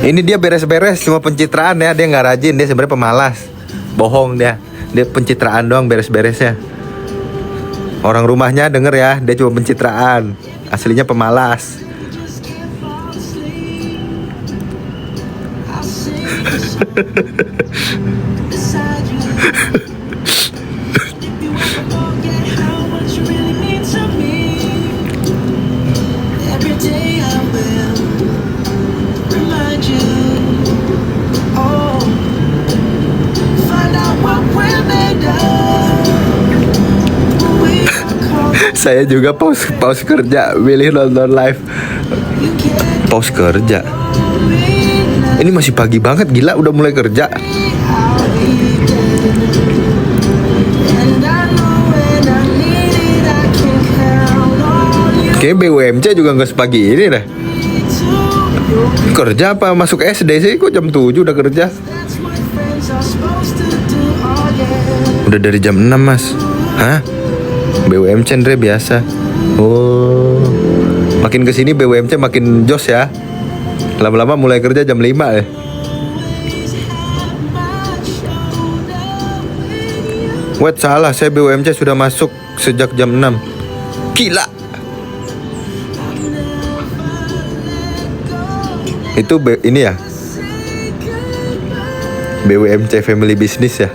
Ini dia beres-beres cuma pencitraan ya, dia nggak rajin, dia sebenarnya pemalas. Bohong dia pencitraan doang beres-beresnya. Orang rumahnya denger ya, dia cuma pencitraan, aslinya pemalas. Saya juga pause kerja, pilih nonton live. Pause kerja. Ini masih pagi banget, gila udah mulai kerja. Kayak BUMC juga nggak sepagi ini deh. Kerja apa masuk SD sih? Kok jam 7 udah kerja? Udah dari jam 6 mas. Hah? BUMC Ndre biasa. Oh, makin kesini BUMC makin jos ya. Lama-lama mulai kerja jam 5 ya. Wait, salah, saya BUMC sudah masuk sejak jam 6. Gila. Itu ini ya, BUMC Family Business ya.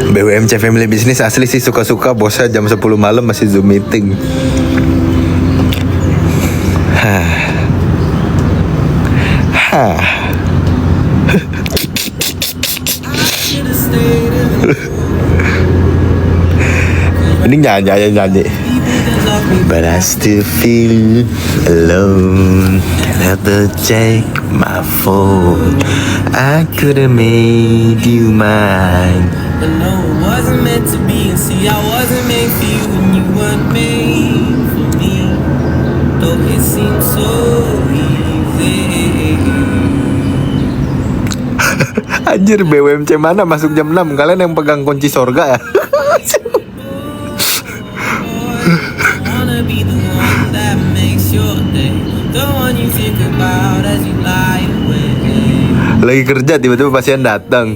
BUMC Family Business asli sih suka-suka bosnya jam 10 malam masih Zoom meeting. Ini nyanyi. But I still feel alone. Never take my phone. I could've made you mine. But no, it wasn't meant to be. And see, I wasn't made for you, and you weren't made for me. Though it seems so easy. Anjir, BWMC mana masuk jam 6? Kalian yang pegang kunci sorga ya? Wanna be the one that makes your day, the one you think about as you lie awake. Lagi kerja tiba-tiba pasien datang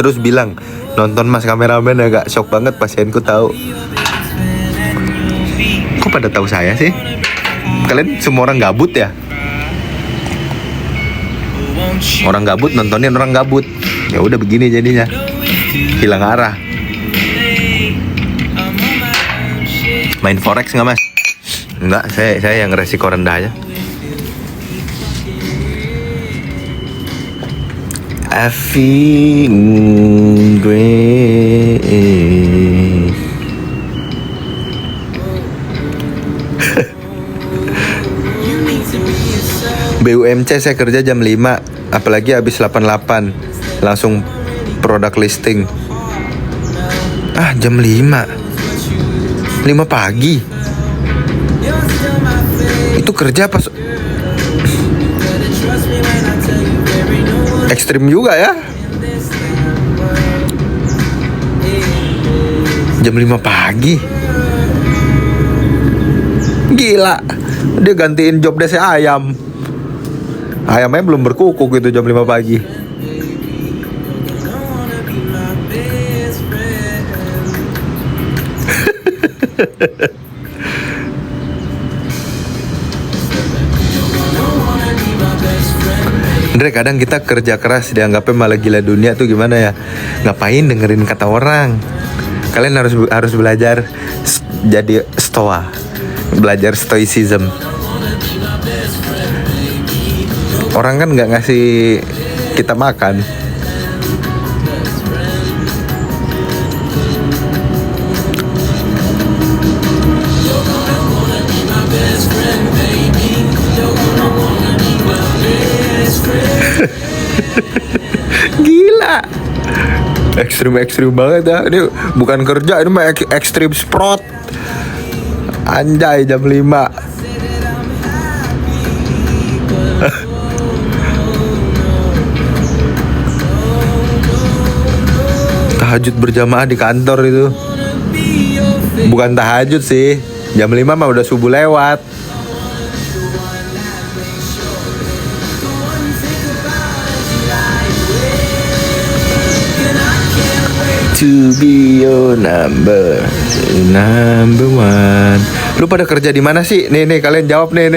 terus bilang, nonton mas kameramen, agak shock banget pasienku tahu. Kok pada tahu saya sih? Kalian semua orang gabut ya? Orang gabut nontonin orang gabut. Ya udah begini jadinya. Hilang arah. Main forex nggak mas? Enggak, saya yang resiko rendah aja. I feel great. BUMC saya kerja jam 5, apalagi habis 88 langsung produk listing. Jam 5 pagi. Itu kerja pas ekstrim juga ya. Jam 5 pagi. Gila. Dia gantiin job desk ayam. Ayamnya belum berkukuk gitu jam 5 pagi. Andre, kadang kita kerja keras dianggapnya malah gila dunia tuh gimana ya? Ngapain dengerin kata orang? Kalian harus belajar jadi stoa, belajar stoicism. Orang kan nggak ngasih kita makan. Gila, ekstrim banget ya. Ini bukan kerja, ini mah ekstrim sprot. Anjay, jam 5. Tahajud berjamaah di kantor itu. Bukan tahajud sih, jam 5 mah udah subuh lewat. To be your number one. Lu pada kerja di mana sih? Nih kalian jawab nih.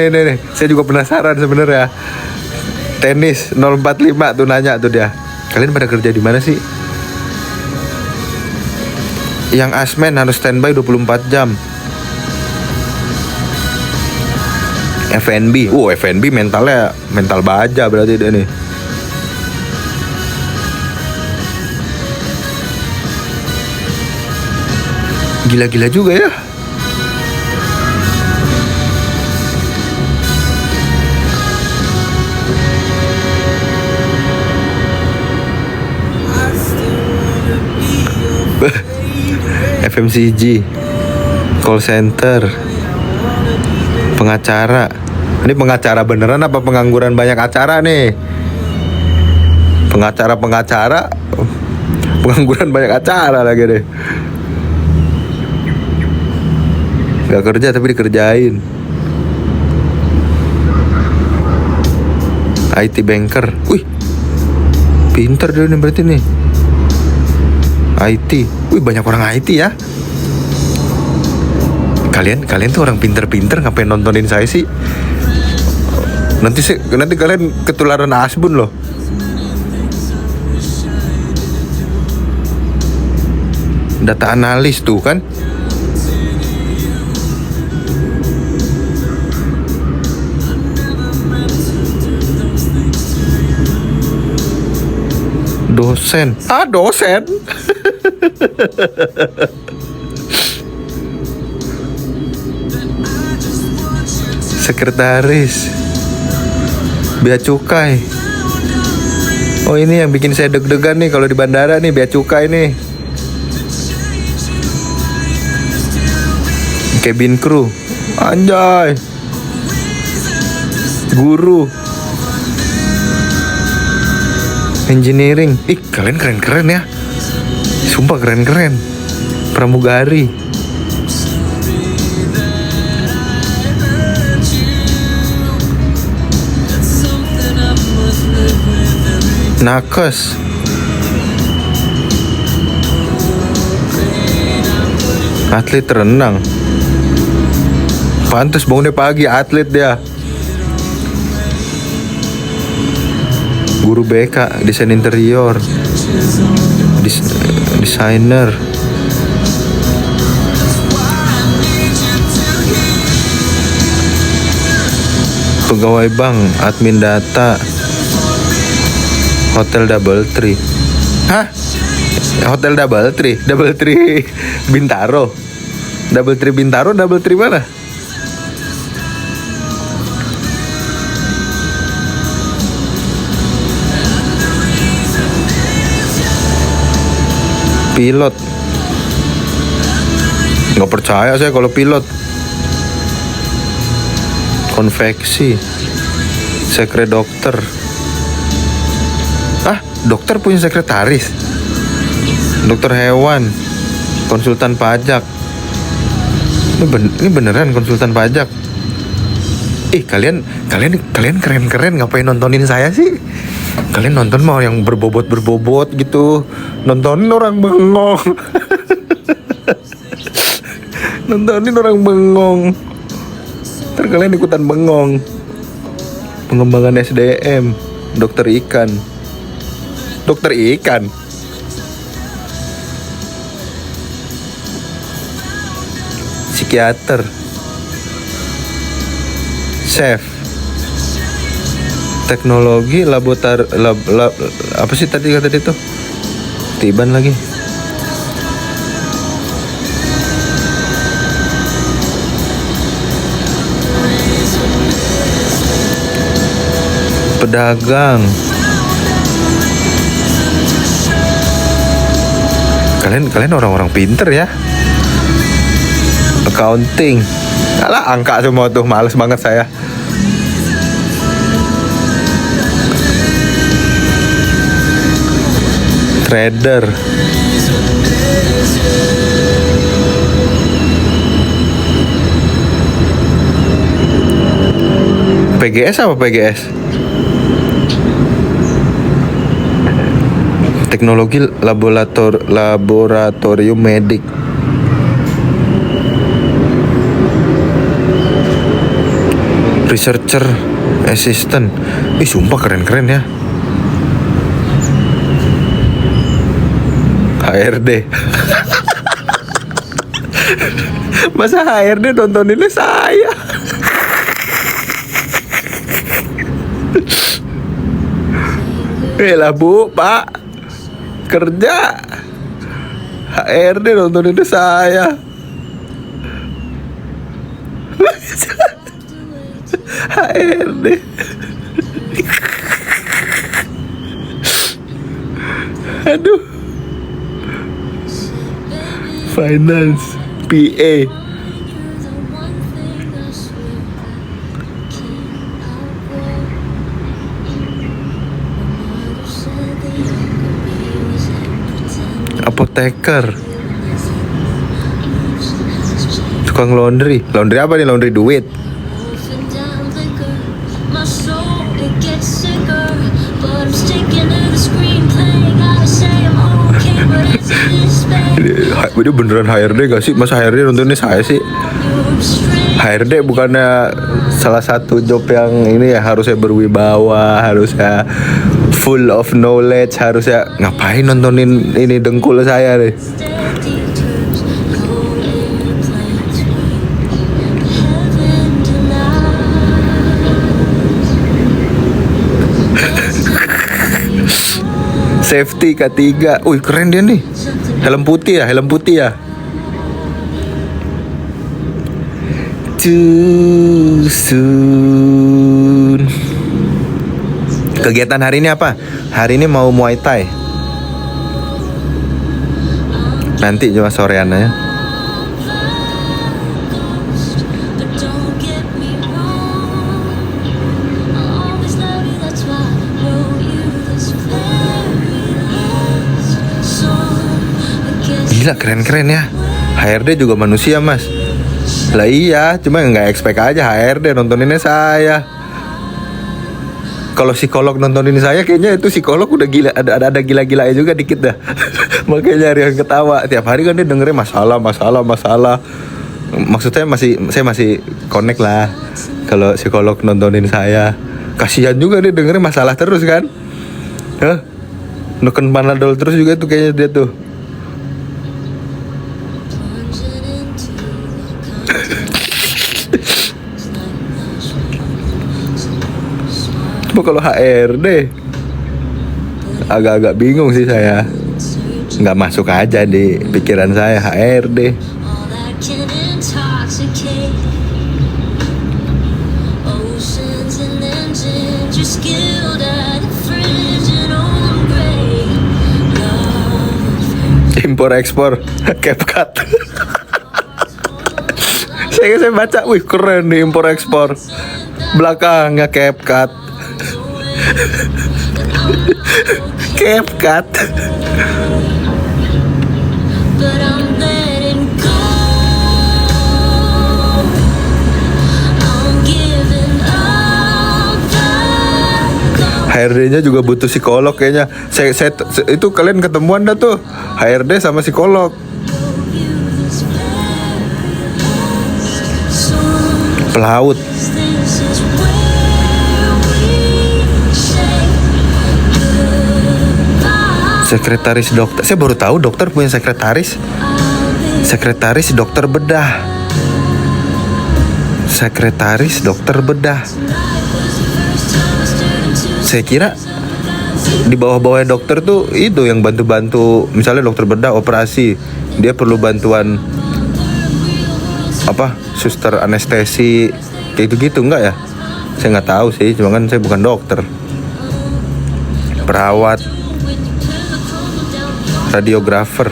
Saya juga penasaran sebenarnya. Tenis 045 tuh nanya tuh dia. Kalian pada kerja di mana sih? Yang asmen harus standby 24 jam. FNB. FNB mental baja berarti dia nih. Gila-gila juga ya. FMCG, call center, pengacara. Ini pengacara beneran apa pengangguran banyak acara nih? Pengacara pengangguran banyak acara lagi deh. Gak kerja tapi dikerjain. IT banker. Wih, pinter dia nih berarti nih. IT. Wih, banyak orang IT ya. Kalian tuh orang pinter-pinter, ngapain nontonin saya sih? Nanti kalian ketularan asbun loh. Data analis tuh kan. Dosen. Dosen. Sekretaris. Bea cukai. Oh, ini yang bikin saya deg-degan nih kalau di bandara nih, bea cukai nih. Cabin crew. Anjay. Guru. Engineering. Ih, kalian keren-keren ya. Sumpah keren-keren. Pramugari. Nakes. Atlet renang. Pantes bangunnya pagi, atlet dia. Guru BK, desain interior, desainer. Pegawai bank, admin data. Hotel Double Tree. Hah? Hotel Double Tree Bintaro. Double Tree Bintaro, Double Tree mana? Pilot. Nggak percaya saya kalau pilot. Konveksi. Sekret dokter. Dokter punya sekretaris. Dokter hewan. Konsultan pajak. Ini beneran konsultan pajak. Kalian keren-keren ngapain nontonin saya sih? Kalian nonton mau yang berbobot gitu. Nontonin orang bengong. Nontonin orang bengong. Ntar kalian ikutan bengong. Pengembangan SDM. Dokter ikan. Dokter ikan. Psikiater. Chef. Teknologi apa sih tadi kata itu? Tiban lagi. Pedagang. Kalian orang-orang pinter ya. Accounting. Alah, angka semua tuh, males banget saya. Trader. PGS apa PGS? Teknologi laboratorium medik. Researcher assistant. Sumpah keren-keren ya. HRD. Masa HRD nontoninnya saya? Lah bu, pak, kerja. HRD nontoninnya saya. HRD. Aduh. Finance, PA. Apoteker. Tukang laundry. Laundry apa nih? Laundry duit. Ini beneran HRD gak sih? Masa HRD nontonnya saya sih? HRD bukannya salah satu job yang ini ya, harusnya berwibawa, harusnya full of knowledge, harusnya ngapain nontonin ini dengkul saya deh. Safety K3. Wih, keren dia nih. Helm putih ya. Too soon. Kegiatan hari ini apa? Hari ini mau Muay Thai. Nanti cuma sorean aja. Gila, keren-keren ya. HRD juga manusia, Mas. Lah iya, cuma nggak expect aja HRD nontoninnya saya. Kalau psikolog nontonin saya, kayaknya itu psikolog udah gila, ada gila-gilanya juga dikit dah. Makanya nyari yang ketawa. Tiap hari kan dia dengerin masalah. Maksudnya saya masih connect lah. Kalau psikolog nontonin saya, kasihan juga dia dengerin masalah terus kan. Neken Panadol terus juga tuh kayaknya dia tuh. Cuma kalau HRD agak-agak bingung sih saya. Nggak masuk aja di pikiran saya HRD. Impor ekspor CapCut. saya baca, wih keren nih impor ekspor. Belakangnya CapCut. CapCut. HRD-nya juga butuh psikolog kayaknya. Saya itu kalian ketemuan dah tuh HRD sama psikolog. Pelaut. Sekretaris dokter. Saya baru tahu dokter punya sekretaris. Sekretaris dokter bedah. Sekretaris dokter bedah. Saya kira di bawah-bawahnya dokter tuh itu yang bantu-bantu. Misalnya dokter bedah operasi, dia perlu bantuan apa? Suster anestesi kayak gitu enggak ya? Saya nggak tahu sih, cuma kan saya bukan dokter. Perawat, radiografer.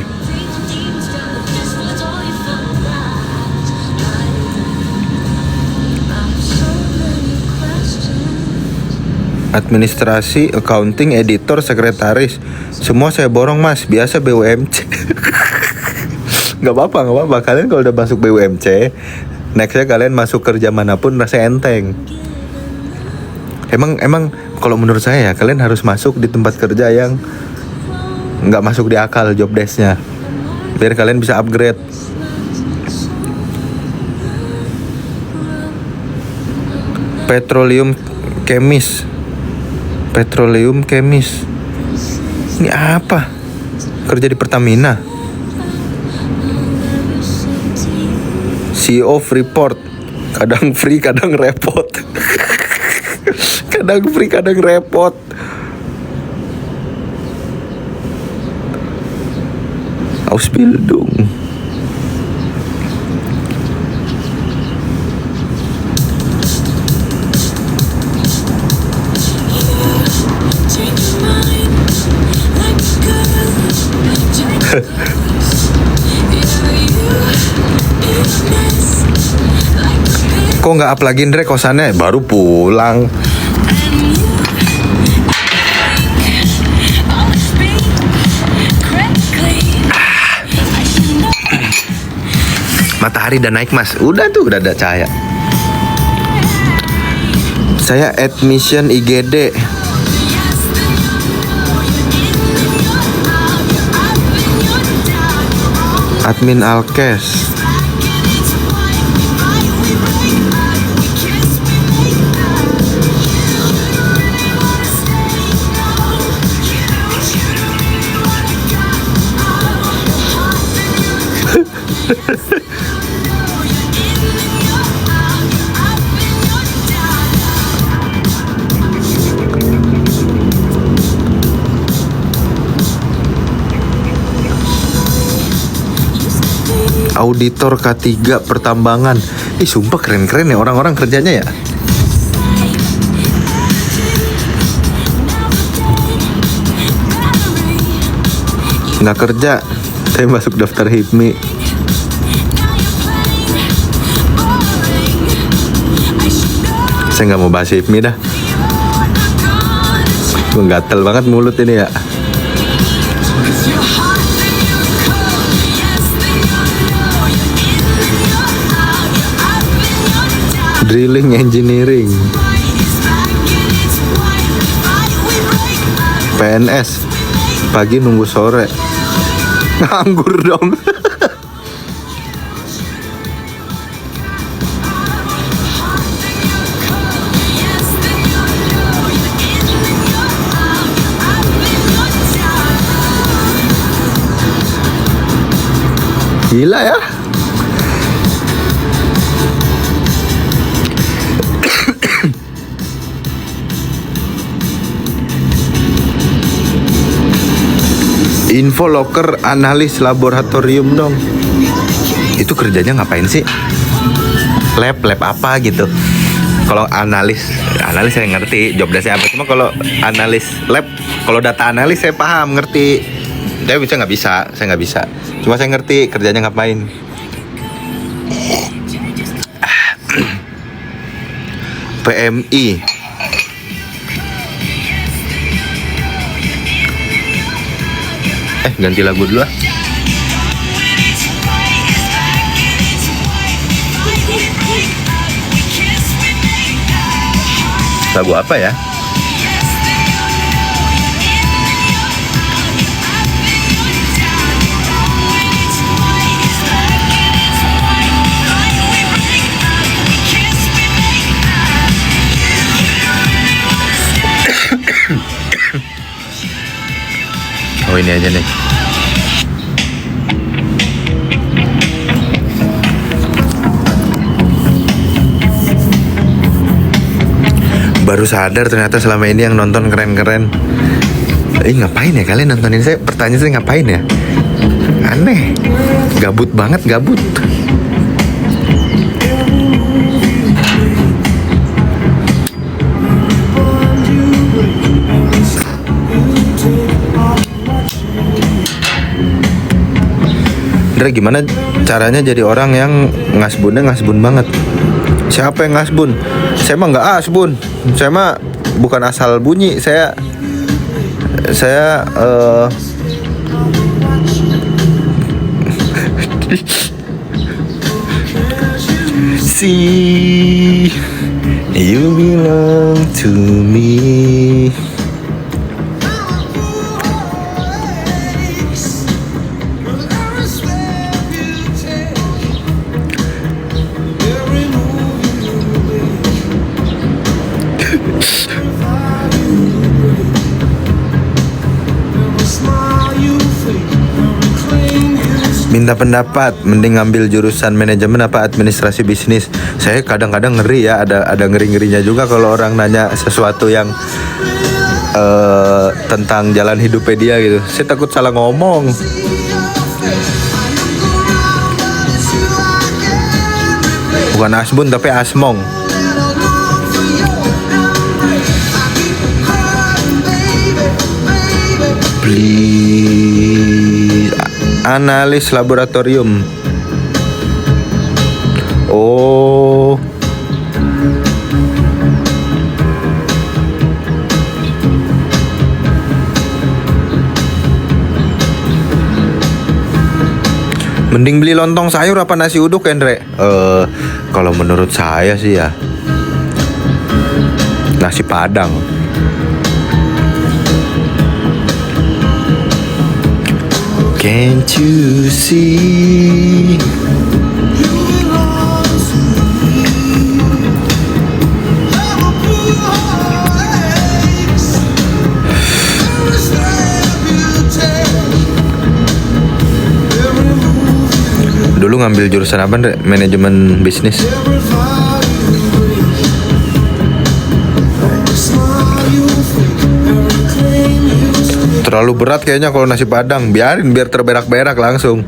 Administrasi, accounting, editor, sekretaris. Semua saya borong, Mas. Biasa BUMC. Gak apa-apa. Kalian kalau udah masuk BUMC, nextnya kalian masuk kerja manapun rasa enteng. Emang kalau menurut saya ya, kalian harus masuk di tempat kerja yang nggak masuk di akal job desk-nya, biar kalian bisa upgrade. Petroleum kemis. Ini apa? Kerja di Pertamina. CEO Freeport. Kadang free, kadang repot. Kadang free, kadang repot. Ausbildung. Kok nggak up lagi Ndre kosannya? Baru pulang. Matahari udah naik, Mas. Udah ada cahaya. Saya admission IGD. Admin Alkes. Auditor K3 pertambangan. Ih sumpah keren-keren ya orang-orang kerjanya ya. Nggak kerja, saya masuk daftar HIPMI. Saya nggak mau bahas HIPMI dah. Gue gatel banget mulut ini ya. Drilling engineering. PNS. Pagi nunggu sore. Nganggur dong. Gila ya. Info loker analis laboratorium dong. Itu kerjanya ngapain sih? Lab apa gitu. Kalau analis saya ngerti job desk-nya apa. Cuma kalau analis lab, kalau data analis saya paham, ngerti. Tapi saya nggak bisa. Cuma saya ngerti kerjanya ngapain. PMI. Ganti lagu dulu ah. Lagu apa ya? Oh ini aja nih. Baru sadar ternyata selama ini yang nonton keren-keren. Ngapain ya kalian nontonin saya? Pertanyaan saya ngapain ya? Aneh. Gabut banget, gabut. Dre, gimana caranya jadi orang yang ngasbunnya ngasbun banget? Siapa yang ngasbun? Saya mah nggak asbun. Saya mah bukan asal bunyi. Saya See, you belong to me. Minta pendapat, mending ngambil jurusan manajemen apa administrasi bisnis. Saya kadang-kadang ngeri ya, ada ngeri-ngerinya juga kalau orang nanya sesuatu yang tentang jalan hidupnya dia gitu. Saya takut salah ngomong. Bukan asbun tapi asmong. Please. Analis laboratorium. Oh. Mending beli lontong sayur apa nasi uduk, Andre? Kalau menurut saya sih ya nasi Padang. Can't you see? Dulu ngambil jurusan apa, Ndre? Manajemen bisnis. Terlalu berat kayaknya kalau nasi Padang. Biarin biar terberak-berak langsung.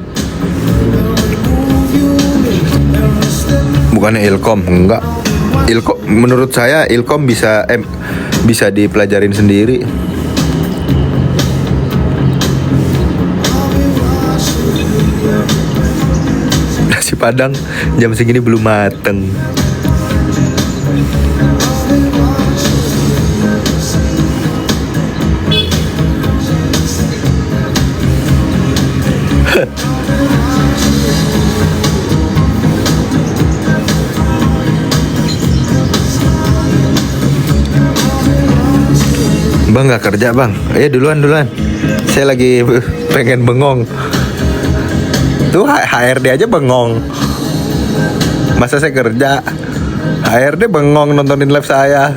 Bukannya Ilkom, enggak. Ilkom, menurut saya Ilkom bisa dipelajarin sendiri. Nasi Padang jam segini belum mateng. Bang nggak kerja bang? Duluan. Saya lagi pengen bengong. Tuh HRD aja bengong. Masa saya kerja? HRD bengong nontonin live saya.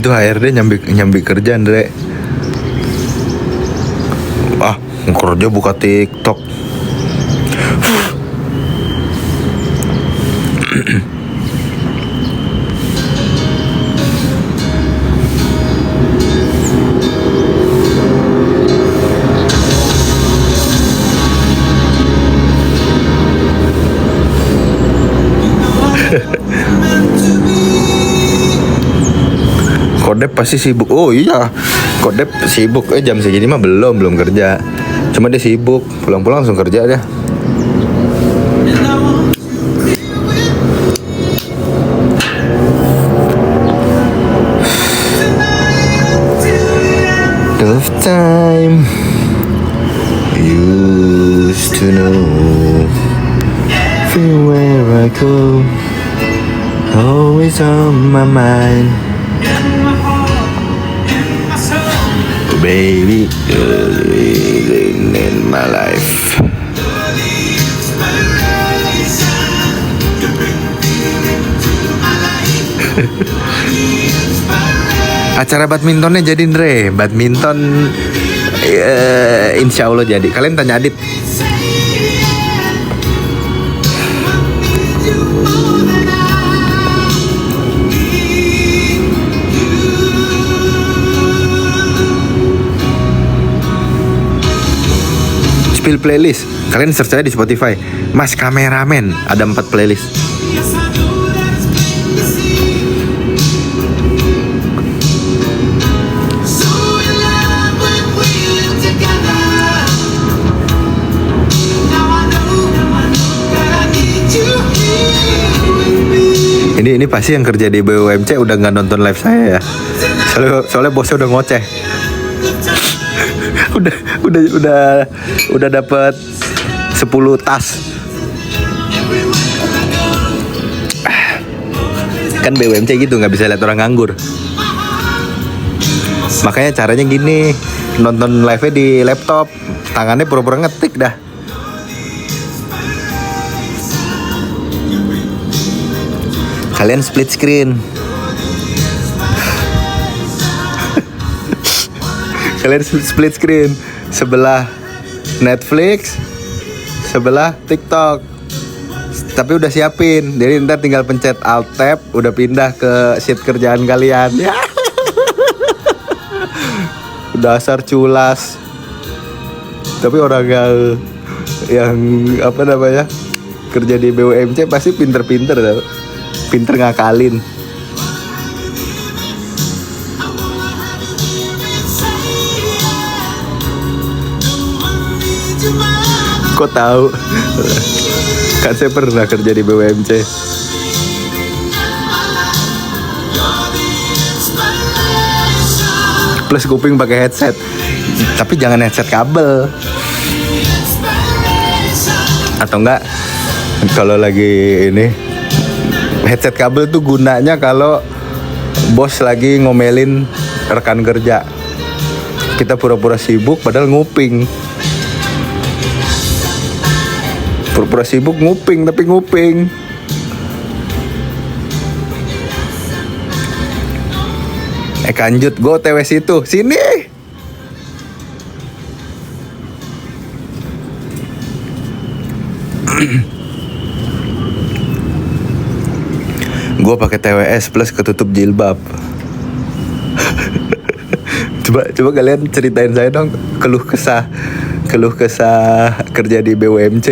Itu HRD nyambi kerja Andre. Kerja buka TikTok. Kodep pasti sibuk. Oh iya, Kodep sibuk. Jam segini mah belum kerja. Cuma dia sibuk, pulang-pulang langsung kerja dia. Of time used to know, feel where I go, always on my mind. Baby, you're living in my life. Acara badmintonnya jadi Andre. Badminton insya Allah jadi. Kalian tanya Adit. Spill playlist. Kalian search aja di Spotify. Mas Kameramen, ada 4 playlist. Ini pasti yang kerja di BUMC udah nggak nonton live saya ya. Soalnya bosnya udah ngoceh. udah dapat 10 tas. Kan BUMC gitu, nggak bisa lihat orang nganggur. Makanya caranya gini, nonton live-nya di laptop, tangannya pura-pura ngetik dah. Kalian split screen. Kalian split screen. Sebelah Netflix, sebelah TikTok. Tapi udah siapin. Jadi ntar tinggal pencet Alt Tab, udah pindah ke sheet kerjaan kalian. Ya. Dasar culas. Tapi orang yang apa namanya? Kerja di BUMC pasti pinter-pinter tau. Pinter ngakalin. Kok tahu? Kan saya pernah kerja di BUMC. Plus kuping pakai headset. Tapi jangan headset kabel. Atau enggak kalau lagi ini headset kabel tuh gunanya kalau bos lagi ngomelin rekan kerja. Kita pura-pura sibuk padahal nguping. Pura-pura sibuk nguping tapi nguping. Kanjut, go TW situ. Sini. Gue pakai TWS plus ketutup jilbab. Coba kalian ceritain saya dong keluh kesah kerja di BUMC.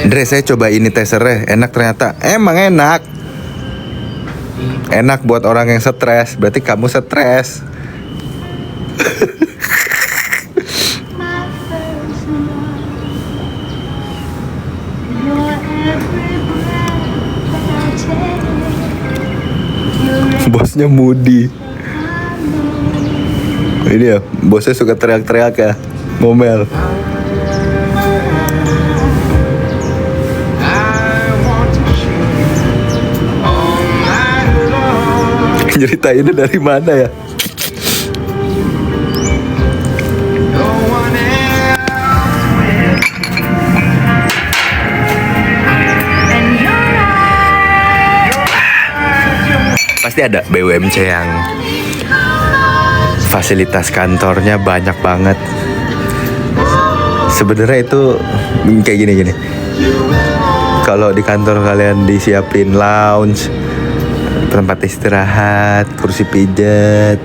Dre, saya coba ini tesernya, enak ternyata. Emang enak. Enak buat orang yang stres. Berarti kamu stres. Bosnya Moody. Ini ya, bosnya suka teriak-teriak ya, ngomel. Cerita ini dari mana ya? Pasti ada BUMC yang fasilitas kantornya banyak banget. Sebenarnya itu kayak gini. Kalau di kantor kalian disiapin lounge, tempat istirahat, kursi pijat,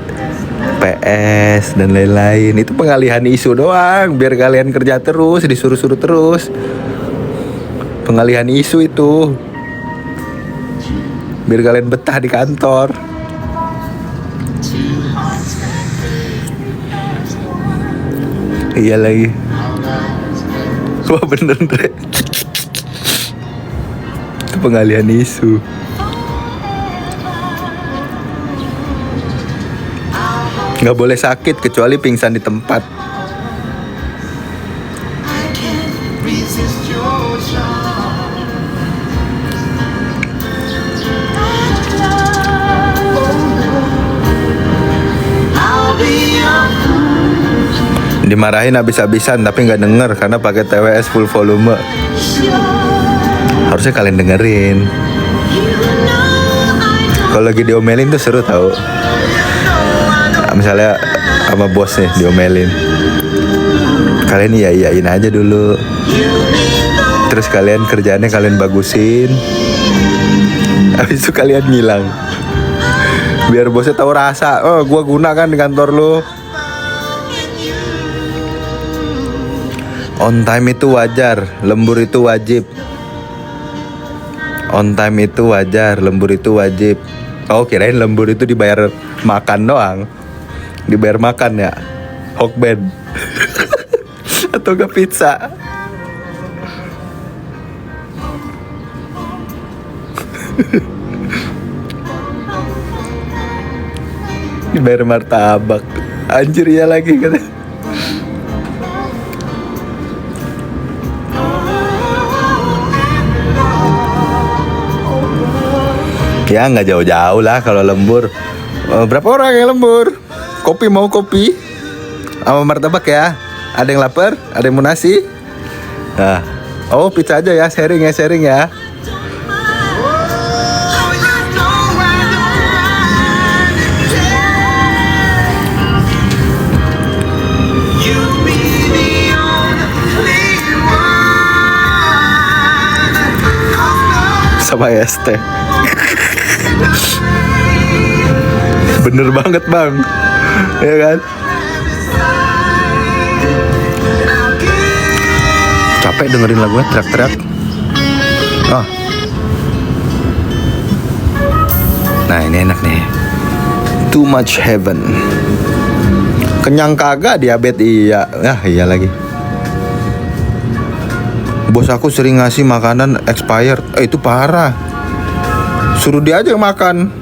PS dan lain-lain, itu pengalihan isu doang biar kalian kerja terus, disuruh-suruh terus. Pengalihan isu itu biar kalian betah di kantor. Iya lagi. Wah bener Dre. Itu pengalihan isu. Nggak boleh sakit kecuali pingsan di tempat. Dimarahin habis-habisan tapi nggak denger karena pakai TWS full volume. Harusnya kalian dengerin. Kalau lagi diomelin tuh seru tau. Misalnya sama bos nih diomelin, kalian iyain aja dulu. Terus kalian kerjaannya kalian bagusin. Habis itu kalian ngilang. Biar bosnya tahu rasa. Oh, gua guna kan di kantor lu. On time itu wajar, lembur itu wajib. On time itu wajar, lembur itu wajib. Oh, kirain lembur itu dibayar makan doang. Dibayar makan ya, Hokben. Atau ke pizza. Dibayar martabak. Anjir ya lagi kata. Ya nggak jauh-jauh lah kalau lembur. Berapa orang yang lembur? Kopi mau kopi? Sama martabak ya? Ada yang lapar? Ada yang mau nasi? Nah, oh pizza aja ya, sharing ya. Sama ST. Bener banget bang, ya kan? Capek dengerin lagunya teriak-teriak. Oh. Nah ini enak nih. Too Much Heaven. Kenyang kagak, diabetes iya. Iya lagi. Bos aku sering ngasih makanan expired. Itu parah. Suruh dia aja yang makan.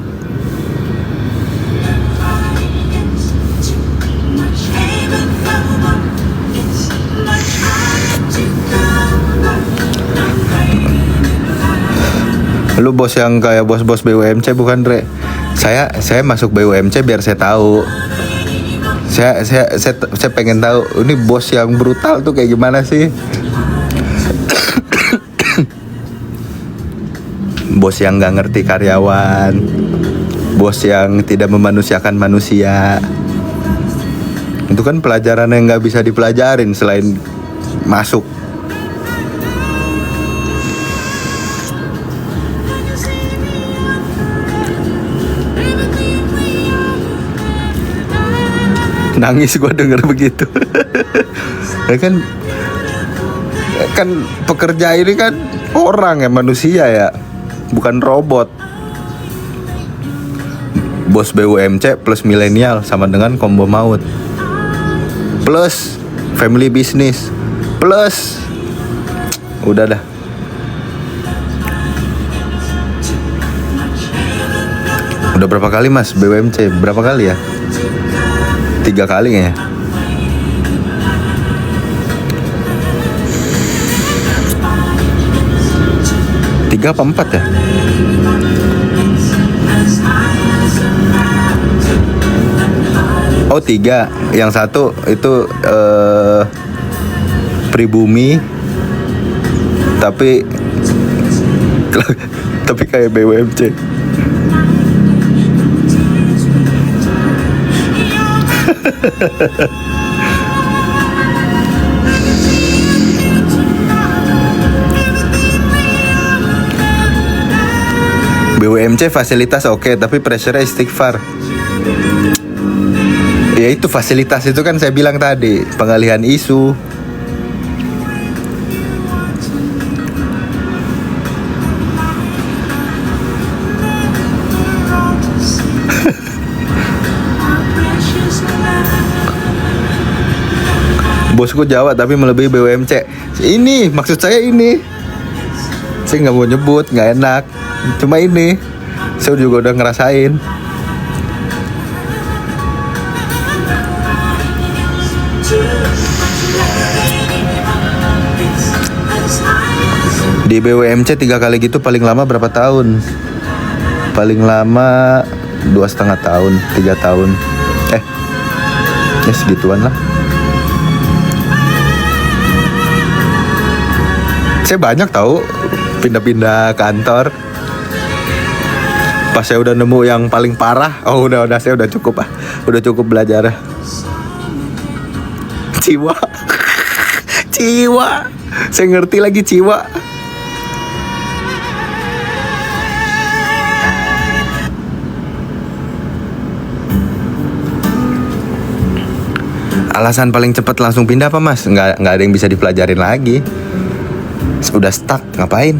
Lu bos yang kayak bos-bos BUMC bukan, Dre? Saya masuk BUMC biar saya tahu. Saya pengen tahu ini bos yang brutal tuh kayak gimana sih? Bos yang nggak ngerti karyawan, bos yang tidak memanusiakan manusia. Itu kan pelajaran yang nggak bisa dipelajarin selain masuk. Nangis gue denger begitu. Ya kan pekerja ini kan orang ya, manusia ya, bukan robot. Bos BUMC plus milenial sama dengan combo maut, plus family business, plus udah dah. Udah berapa kali mas BUMC? Berapa kali ya? 3 kali ya. Tiga apa 4 ya? Oh 3. Yang satu itu pribumi, tapi kayak BUMC. BUMC fasilitas oke, tapi pressure istighfar. Ya itu fasilitas itu kan saya bilang tadi, pengalihan isu. Bosku Jawa tapi melebihi BUMC. Ini maksud saya ini. Saya nggak mau nyebut, nggak enak. Cuma ini, saya juga udah ngerasain. Di BUMC 3 kali gitu paling lama berapa tahun? Paling lama 2,5 tahun, 3 tahun. Ya segituan lah. Saya banyak tahu pindah-pindah kantor. Pas saya udah nemu yang paling parah, oh udah saya udah cukup udah cukup belajar. Ciwa, ciwa, saya ngerti lagi ciwa. Alasan paling cepat langsung pindah apa mas? Nggak ada yang bisa dipelajarin lagi. Udah stuck, ngapain?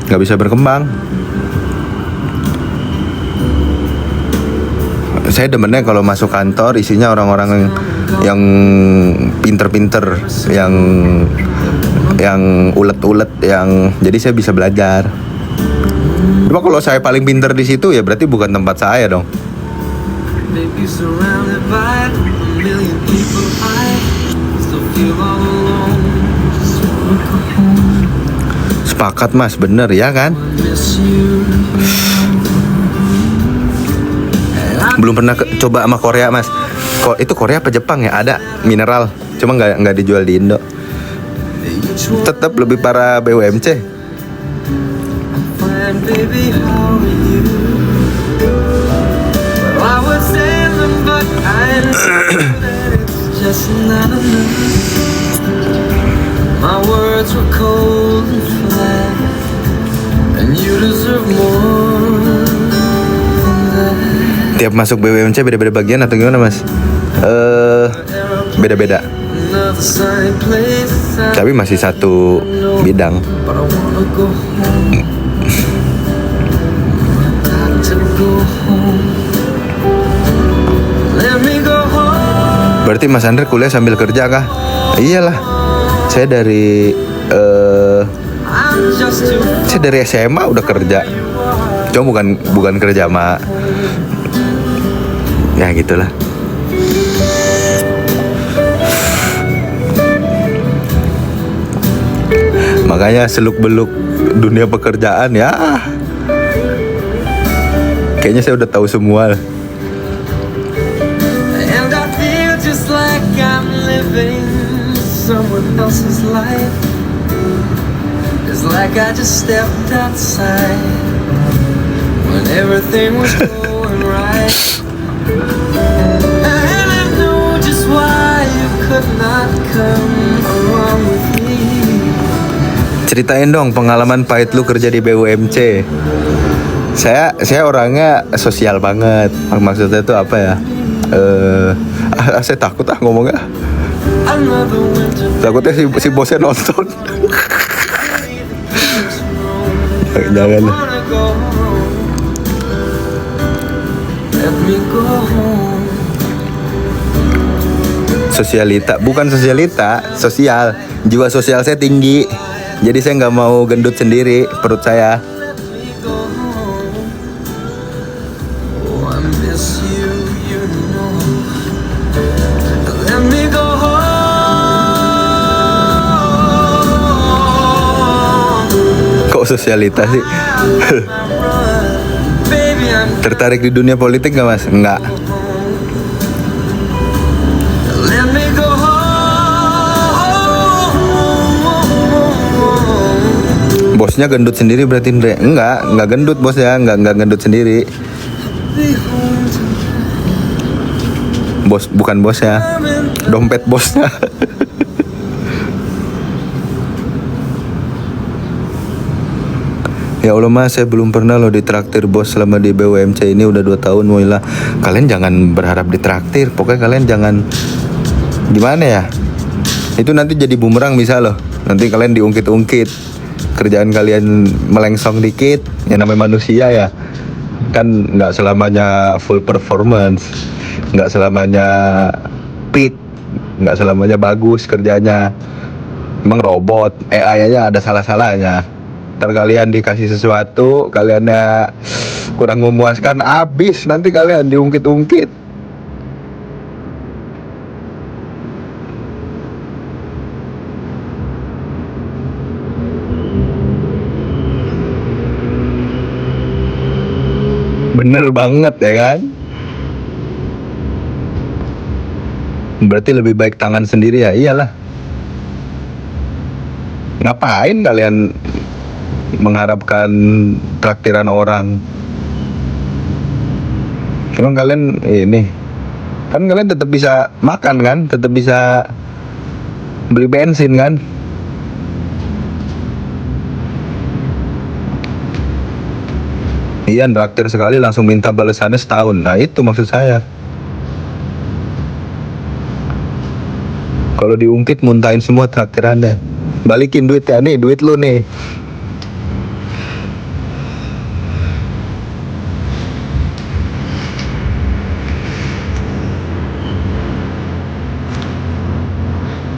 Nggak bisa berkembang. Saya demennya kalau masuk kantor isinya orang-orang yang pinter-pinter, yang ulet-ulet, yang jadi saya bisa belajar. Cuma kalau saya paling pinter di situ ya berarti bukan tempat saya dong. Sepakat mas, bener ya kan? Belum pernah coba sama Korea mas. Itu Korea apa Jepang ya? Ada mineral, cuma nggak dijual di Indo. Tetap lebih parah BUMC. My words were cold and flat, and you deserve more than that. Tiap masuk BUMC beda-beda bagian atau gimana mas? Beda-beda. Tapi masih satu bidang. Berarti Mas Andre kuliah sambil kerja kah? Iyalah. Saya dari SMA udah kerja. Cuma bukan kerja sama, ya gitulah. Makanya seluk-beluk dunia pekerjaan ya, kayaknya saya udah tahu semua. And I feel just like I'm living someone else's life. It's like I just stepped outside when everything was going right. And I know just why Ceritain dong pengalaman pahit lu kerja di BUMC. Saya orangnya sosial banget. Maksudnya itu apa ya? Saya takut ngomongnya. Another winter Takutnya si bosnya nonton. Jangan. wanna go home. Let me go home. Sosialita, bukan sosialita, sosial. Jiwa sosial saya tinggi. Jadi saya nggak mau gendut sendiri perut saya. Let me go home. Oh, I miss you, you know. Let me go home. Kok sosialita sih? Baby, I'm Tertarik di dunia politik nggak mas? Nggak. let me go home. Bosnya gendut sendiri berarti Ndre? Enggak gendut bosnya, enggak gendut sendiri. Be home tonight. Bos, bukan bosnya, dompet bosnya. Ya Allah mas, saya belum pernah loh ditraktir bos selama di BUMC ini udah 2 tahun. Wailah, kalian jangan berharap ditraktir. Pokoknya kalian jangan, gimana ya? Itu nanti jadi bumerang bisa loh. Nanti kalian diungkit-ungkit. Kerjaan kalian melengsong dikit. Ya namanya manusia ya. Kan nggak selamanya full performance. Nggak selamanya peak. Nggak selamanya bagus kerjanya. Emang robot, AI aja ada salah-salahnya. Ntar kalian dikasih sesuatu, kaliannya kurang memuaskan, abis nanti kalian diungkit-ungkit. Bener banget ya kan? Berarti lebih baik tangan sendiri ya? Iyalah. Ngapain kalian mengharapkan traktiran orang? Emang kalian ini kan kalian tetap bisa makan kan, tetap bisa beli bensin kan? Iya, traktir sekali langsung minta balasannya setahun. Nah itu maksud saya. Kalau diungkit muntahin semua traktirannya. Balikin duit ya, nih duit lu nih.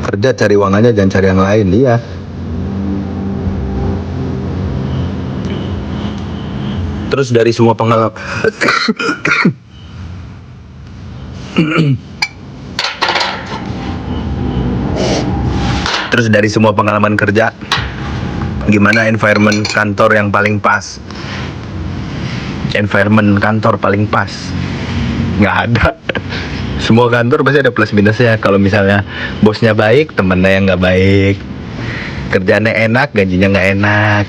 Kerja cari uang aja, jangan cari yang lain. Iya. Terus dari semua pengalaman Terus dari semua pengalaman kerja, gimana environment kantor yang paling pas? Environment kantor paling pas? Nggak ada. Semua kantor pasti ada plus minusnya. Kalau misalnya bosnya baik, temennya yang nggak baik. Kerjaannya enak, gajinya nggak enak.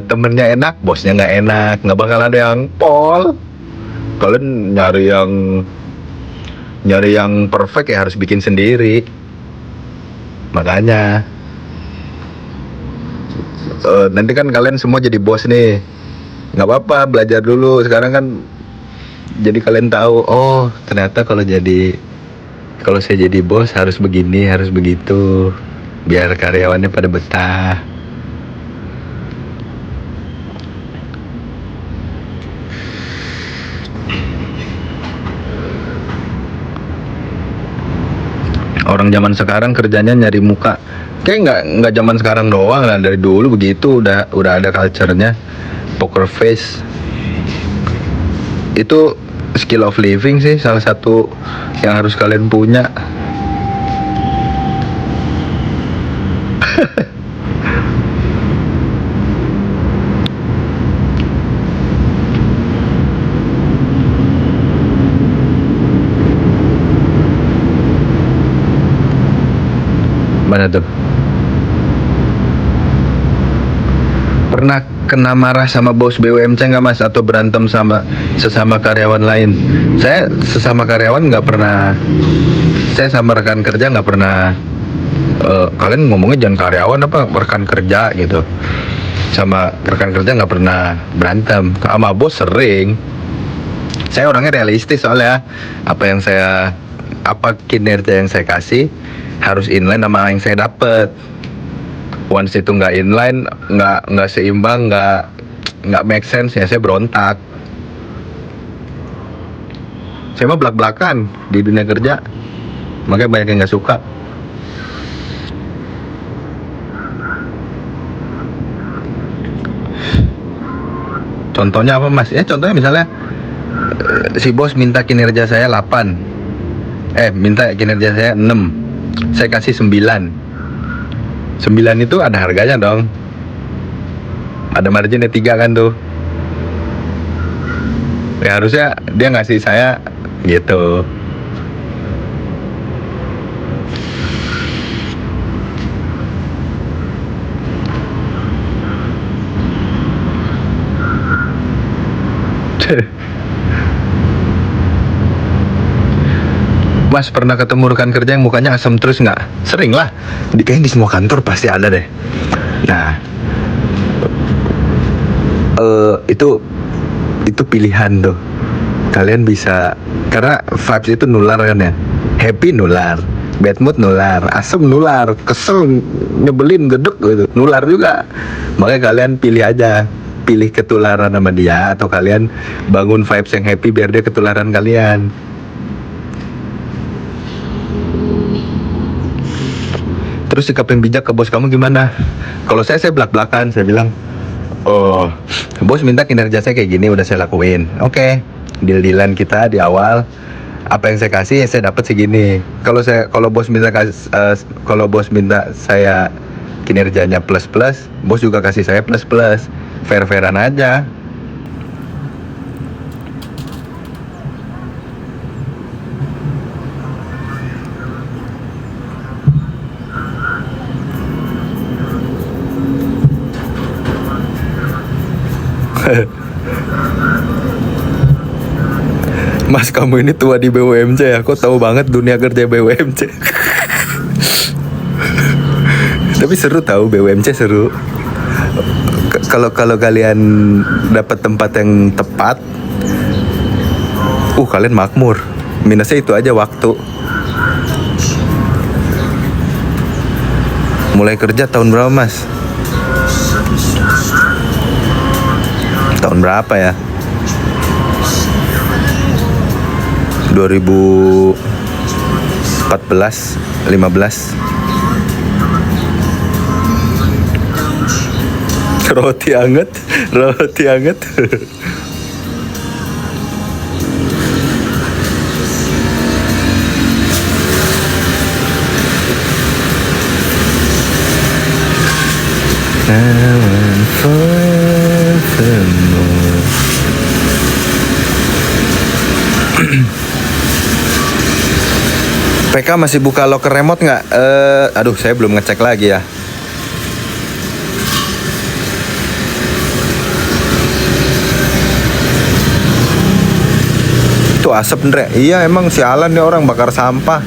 Temennya enak, bosnya nggak enak. Nggak bakal ada yang pol. Kalian nyari yang perfect ya harus bikin sendiri. Makanya nanti kan kalian semua jadi bos nih. Nggak apa-apa, belajar dulu. Sekarang kan jadi kalian tahu, oh ternyata kalau saya jadi bos harus begini, harus begitu, biar karyawannya pada betah. Orang zaman sekarang kerjanya nyari muka. Kayak nggak zaman sekarang doang lah, dari dulu begitu, udah ada culture-nya. Poker face itu skill of living sih, salah satu yang harus kalian punya. Mana tuh? Pernah kena marah sama bos BUMC nggak mas? Atau berantem sama sesama karyawan lain? Saya sesama karyawan nggak pernah. Saya sama rekan kerja nggak pernah Kalian ngomongnya jangan karyawan apa rekan kerja gitu. Sama rekan kerja nggak pernah berantem, sama bos sering. Saya orangnya realistis soalnya, apa kinerja yang saya kasih harus inline sama yang saya dapat. Once itu nggak inline, nggak seimbang, nggak make sense, ya saya berontak. Saya mah belak-belakan di dunia kerja, makanya banyak yang nggak suka. Contohnya apa mas? Ya contohnya misalnya si bos minta kinerja saya 8, minta kinerja saya 6, saya kasih 9. 9 itu ada harganya dong, ada marginnya 3 kan tuh. Ya harusnya dia ngasih saya gitu. Mas pernah ketemu rekan kerja yang mukanya asem terus nggak? Sering lah, kayaknya di semua kantor pasti ada deh. Nah, itu pilihan tuh. Kalian bisa, karena vibes itu nular kan ya. Happy nular, bad mood nular, asem nular, kesel, nyebelin, gedek gitu, nular juga. Makanya kalian pilih aja, pilih ketularan sama dia, atau kalian bangun vibes yang happy biar dia ketularan kalian. Terus sikap yang bijak ke bos kamu gimana? Kalau saya belak-belakan, saya bilang, oh, bos minta kinerja saya kayak gini, udah saya lakuin. Oke, deal-dealan kita di awal. Apa yang saya kasih, saya dapat segini. Kalau bos minta saya kinerjanya plus, bos juga kasih saya plus. Fair-fairan aja. Mas kamu ini tua di BUMC ya, kok tahu banget dunia kerja BUMC. Tapi seru tahu, BUMC seru. Kalau kalian dapat tempat yang tepat, kalian makmur. Minusnya itu aja, waktu. Mulai kerja tahun berapa mas? Tahun berapa ya? 2014, 15. Roti anget. PK masih buka locker remote nggak? Aduh, saya belum ngecek lagi ya. Itu asap Ndre. Iya emang sialan nih orang bakar sampah.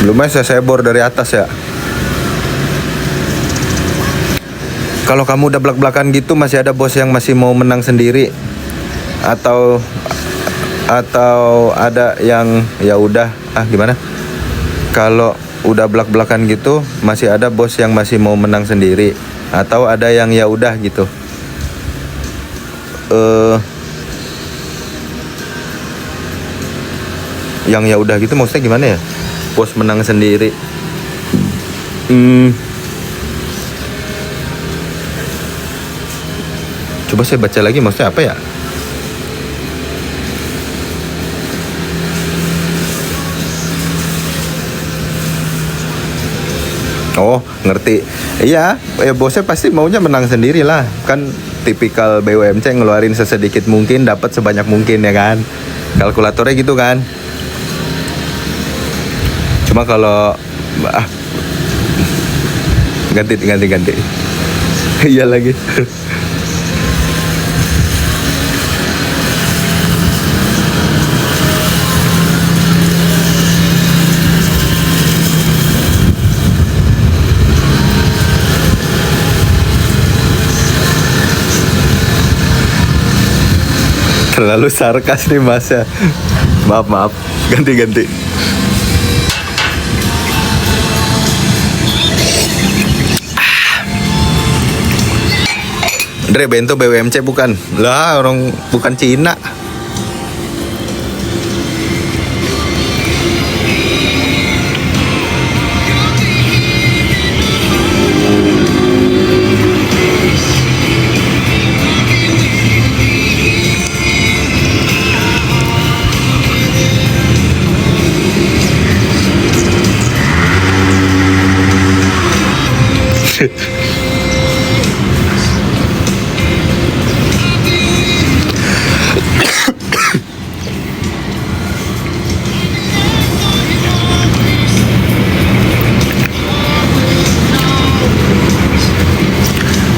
Belum aja saya bor dari atas ya. Kalau kamu udah belak-belakan gitu, masih ada bos yang masih mau menang sendiri? Atau ada yang ya udah gimana? Kalau udah belak-belakan gitu, masih ada bos yang masih mau menang sendiri, atau ada yang ya udah gitu? Yang ya udah gitu maksudnya gimana ya? Bos menang sendiri. Coba saya baca lagi maksudnya apa ya? Oh, ngerti. Iya, bosnya pasti maunya menang sendiri lah. Kan tipikal BUMC ngeluarin sesedikit mungkin, dapat sebanyak mungkin ya kan. Kalkulatornya gitu kan. Cuma kalau ganti. Iya lagi. Lalu sarkas nih Mas ya. Maaf, ganti. Dre, bento BWMC bukan? Lah, orang bukan Cina.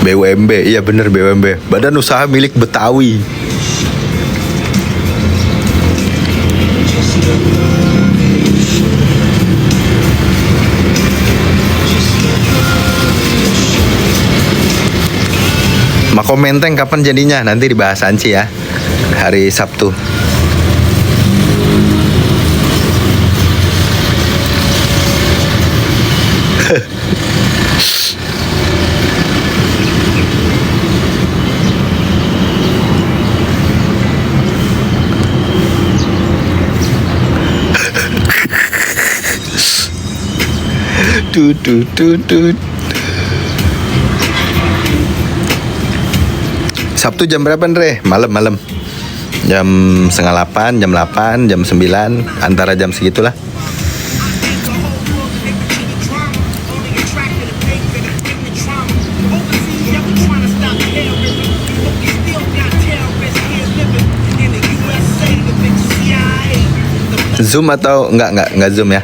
BUMB, iya bener BUMB, Badan Usaha Milik Betawi. Makomenteng kapan jadinya? Nanti dibahas Anci ya, hari Sabtu. Tut. Sabtu jam berapa Andre? Malam. Jam 7:30, jam 8, jam 9, antara jam segitulah. Zoom atau enggak Zoom ya?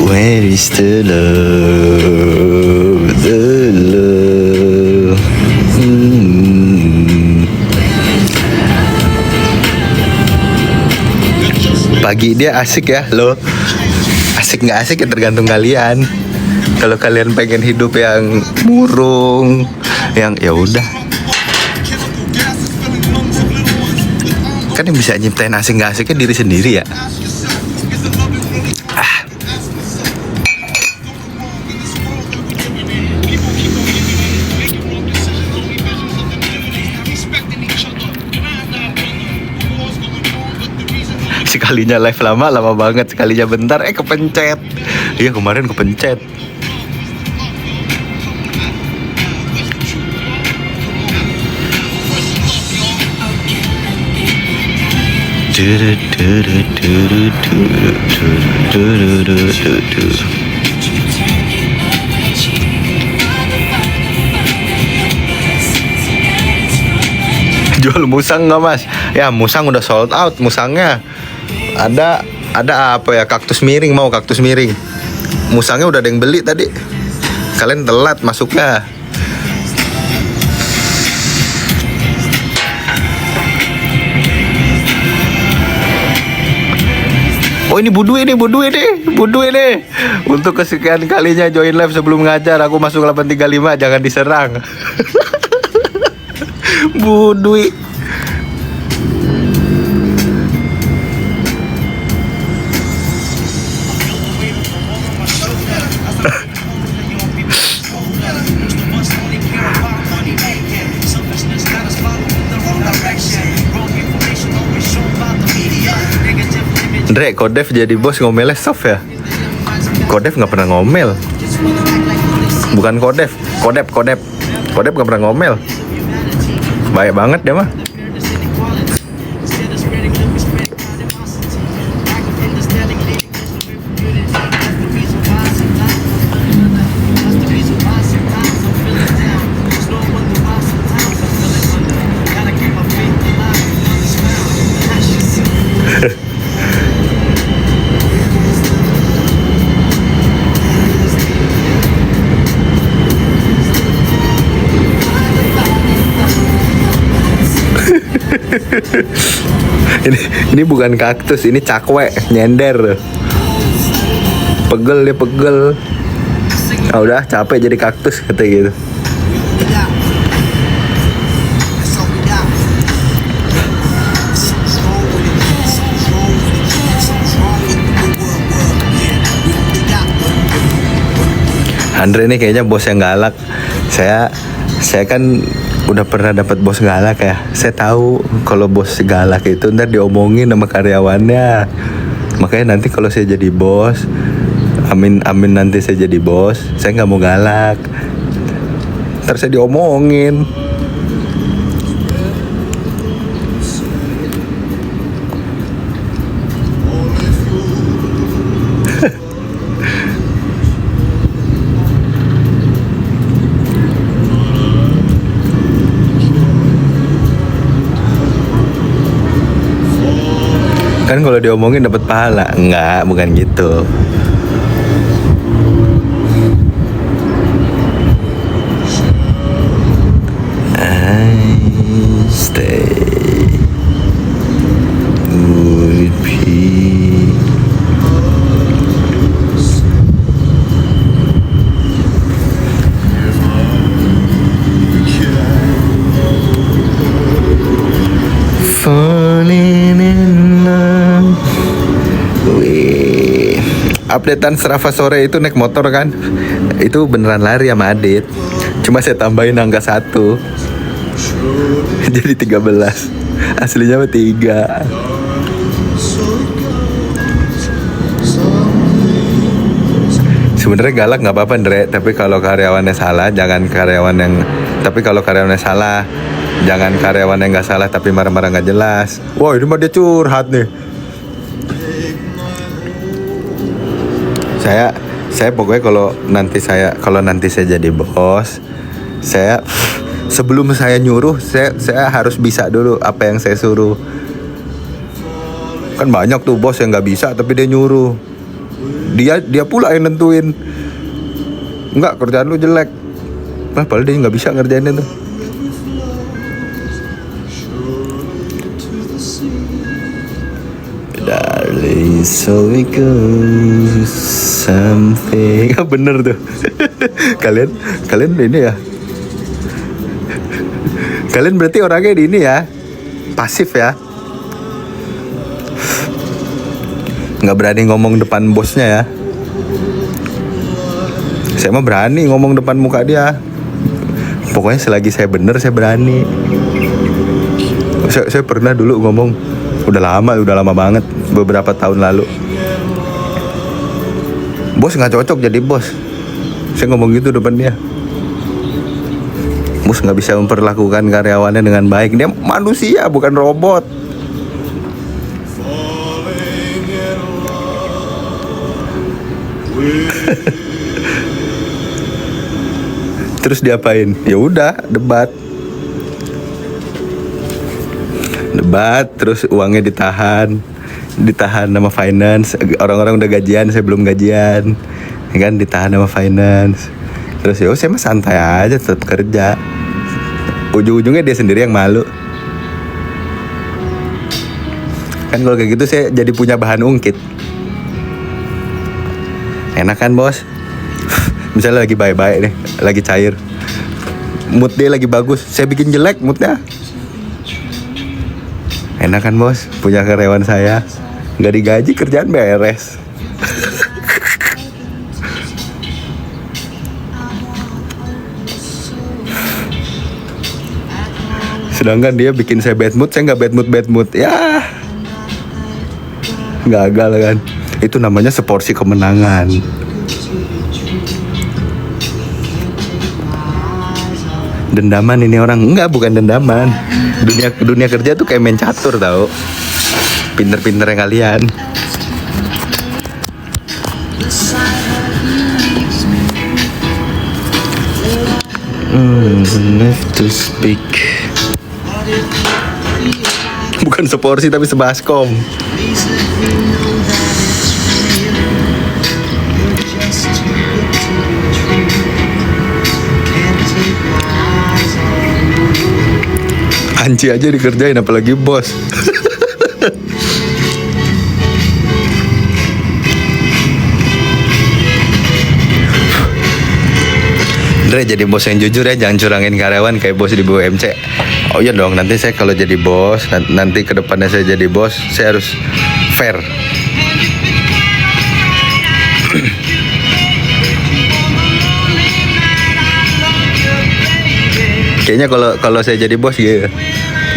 Where is the love, Pagi dia asik ya lo. Asik nggak asik ya tergantung kalian. Kalau kalian pengen hidup yang murung, yang ya udah. Kan yang bisa nyiptain asik nggak asiknya diri sendiri ya. Sekalinya live lama banget, sekalinya bentar kepencet. Iya kemarin kepencet. Jual musang nggak Mas? Ya musang udah sold out musangnya. Ada apa ya, kaktus miring, mau kaktus miring. Musangnya udah ada yang beli tadi. Kalian telat masuknya. Oh ini Budue nih. Untuk kesekian kalinya join live sebelum ngajar, aku masuk 835, jangan diserang. Budue. Dre, Kodev jadi bos ngomelnya soft ya? Kodev nggak pernah ngomel. Bukan Kodev nggak pernah ngomel. Baik banget dia mah. ini bukan kaktus, ini cakwe nyender. Pegel dia pegel. Ah udah capek jadi kaktus kata gitu. Andre nih kayaknya bos yang galak. Saya kan udah pernah dapat bos galak ya. Saya tahu kalau bos galak itu ntar diomongin sama karyawannya. Makanya nanti kalau saya jadi bos, amin nanti saya jadi bos, saya nggak mau galak. Ntar saya diomongin. Kan kalau diomongin dapat pahala. Enggak, bukan gitu. I stay would be falling in love. Wih, updatean Strava sore itu naik motor kan? Itu beneran lari sama Adit. Cuma saya tambahin angka 1. Jadi 13. Aslinya mah 3. Sebenarnya galak nggak apa-apa Andre, tapi kalau karyawannya salah jangan karyawan yang nggak salah tapi marah-marah nggak jelas. Wah ini mah dia curhat nih. Saya pokoknya kalau nanti saya jadi bos, saya sebelum saya nyuruh, saya harus bisa dulu apa yang saya suruh. Kan banyak tuh bos yang nggak bisa tapi dia nyuruh. Dia pula yang nentuin. Enggak, kerjaan lu jelek. Nah, padahal dia nggak bisa ngerjain itu. Darling, so we go something. Bener tuh. Kalian ini ya. Kalian berarti orangnya di ini ya, pasif ya. Nggak berani ngomong depan bosnya ya. Saya mah berani ngomong depan muka dia. Pokoknya selagi saya bener saya berani. Saya pernah dulu ngomong, udah lama banget, beberapa tahun lalu. Bos nggak cocok jadi bos. Saya ngomong gitu depan dia. Bos nggak bisa memperlakukan karyawannya dengan baik. Dia manusia bukan robot. Terus diapain? Ya udah, debat terus uangnya ditahan sama finance. Orang-orang udah gajian, saya belum gajian ya kan, ditahan sama finance. Terus ya saya mah santai aja, tetap kerja. Ujung-ujungnya dia sendiri yang malu kan. Kalau kayak gitu saya jadi punya bahan ungkit. Enak kan bos? Misalnya lagi baik-baik nih, lagi cair, mood dia lagi bagus, saya bikin jelek moodnya. Enak kan bos, punya karyawan saya, nggak digaji kerjaan beres. Sedangkan dia bikin saya bad mood, saya nggak bad mood. Ya, gagal kan. Itu namanya seporsi kemenangan. Dendaman ini orang. Enggak, bukan dendaman. Dunia kerja tuh kayak main catur tau. Pinter-pinter yang kalian. Left to speak. Bukan seporsi tapi sebaskom. Panci aja dikerjain apalagi bos. Andre jadi bos yang jujur ya, jangan curangin karyawan kayak bos di BUMC. Oh iya dong, nanti saya kalau jadi bos, nanti kedepannya saya jadi bos, saya harus fair. Kayaknya kalau saya jadi bos gitu,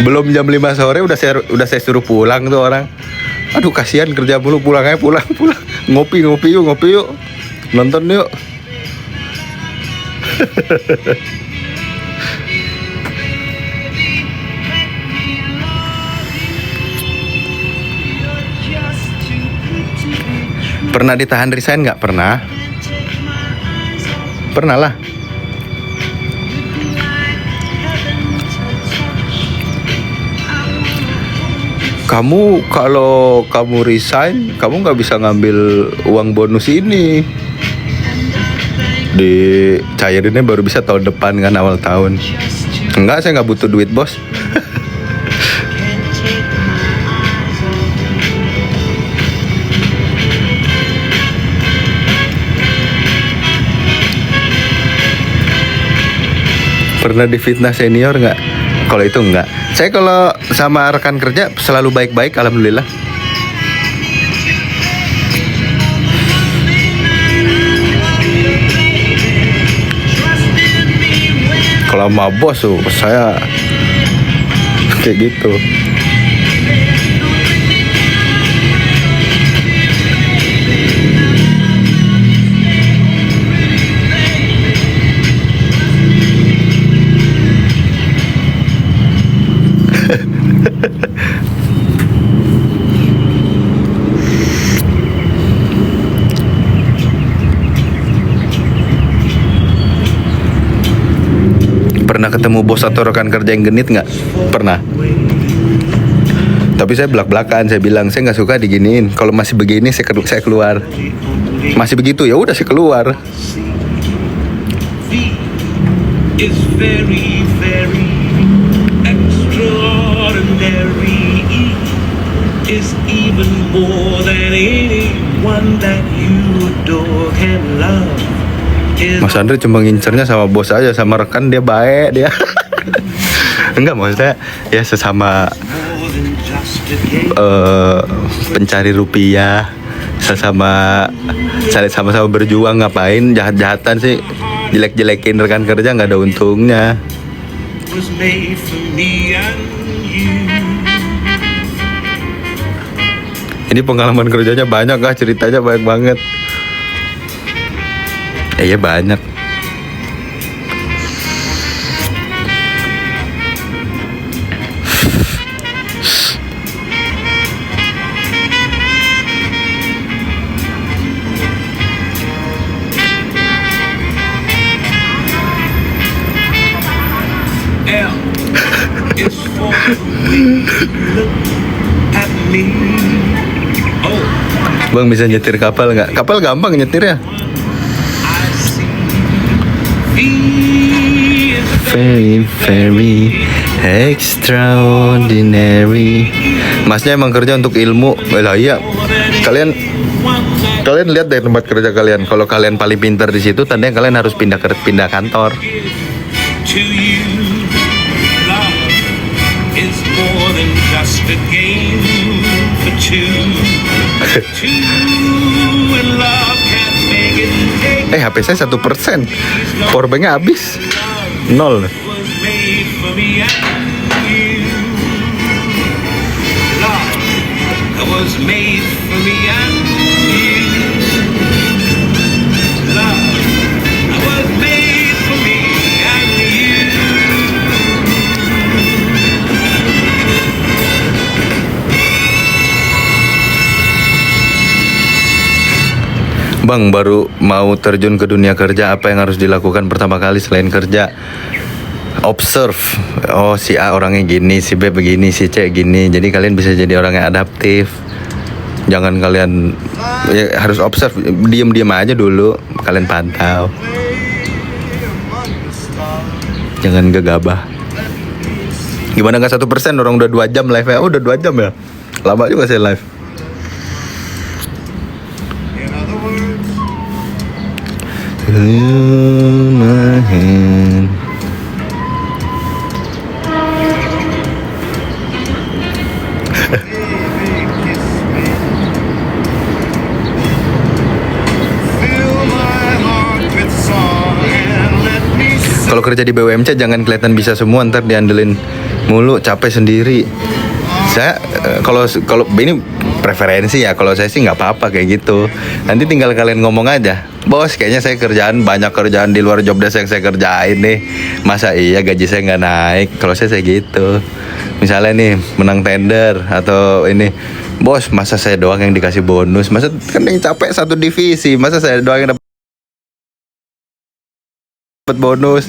belum jam 5 sore udah saya suruh pulang tuh orang. Aduh kasihan kerja mulu, pulang aja, pulang. Ngopi yuk, nonton yuk. Pernah ditahan resign nggak? Pernah lah. Kalau kamu resign, kamu nggak bisa ngambil uang bonus ini. Dicairinnya baru bisa tahun depan kan, awal tahun. Enggak, saya nggak butuh duit bos. Pernah difitnah senior nggak? Kalau itu enggak. Saya kalau sama rekan kerja selalu baik-baik, alhamdulillah. Kalau sama bos tuh saya kayak gitu. Pernah ketemu bos atau rekan kerja yang genit nggak? Pernah. Tapi saya belak-belakan, saya bilang saya nggak suka diginiin. Kalau masih begini saya keluar. Masih begitu ya udah saya keluar. Is very, very extraordinary. Is even more than anyone that you adore can love. Mas Andre cuma ngincernya sama bos aja, sama rekan dia baik dia. Enggak, maksudnya ya sesama pencari rupiah, sama-sama berjuang, ngapain jahat-jahatan sih, jelek-jelekin rekan kerja nggak ada untungnya. Was made for me and you. Ini pengalaman kerjanya banyak kah, ceritanya banyak banget. Iya banyak. L is for when you look at me. Oh, Bang bisa nyetir kapal nggak? Kapal gampang nyetirnya. I see. V is Very, very extraordinary. Masnya emang kerja untuk ilmu. Lah iya. Kalian lihat dari tempat kerja kalian. Kalau kalian paling pintar di situ, tandanya kalian harus pindah kantor. to you. Love is more than just a game for two. Two and love can't make it take. HP saya 1%. Powerbanknya habis. 0. Was made for me and you. Love was made for me and you. Love was made for me and you. Bang, baru mau terjun ke dunia kerja, apa yang harus dilakukan pertama kali selain kerja? Observe. Oh, si A orangnya gini, si B begini, si C gini. Jadi kalian bisa jadi orang yang adaptif. Jangan kalian ya, harus observe, diam-diam aja dulu, kalian pantau. Jangan gegabah. Gimana nggak 1%, orang udah 2 jam live ya? Oh, udah 2 jam ya? Lama juga saya live. In other words, My hand. baby, kiss me. Fill my heart with song and let me sing. Kalau kerja di BUMC jangan kelihatan bisa semua, ntar diandelin mulu, capek sendiri. Saya kalau ini preferensi ya, kalau saya sih nggak apa-apa kayak gitu. Nanti tinggal kalian ngomong aja, bos kayaknya saya banyak kerjaan di luar job desk yang saya kerjain nih, masa iya gaji saya nggak naik. Kalau saya gitu, misalnya nih menang tender atau ini, bos masa saya doang yang dikasih bonus, masa kan yang capek satu divisi, masa saya doang yang dapat bonus.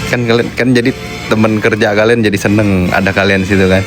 Kan kalian kan jadi teman kerja kalian jadi seneng ada kalian di situ kan.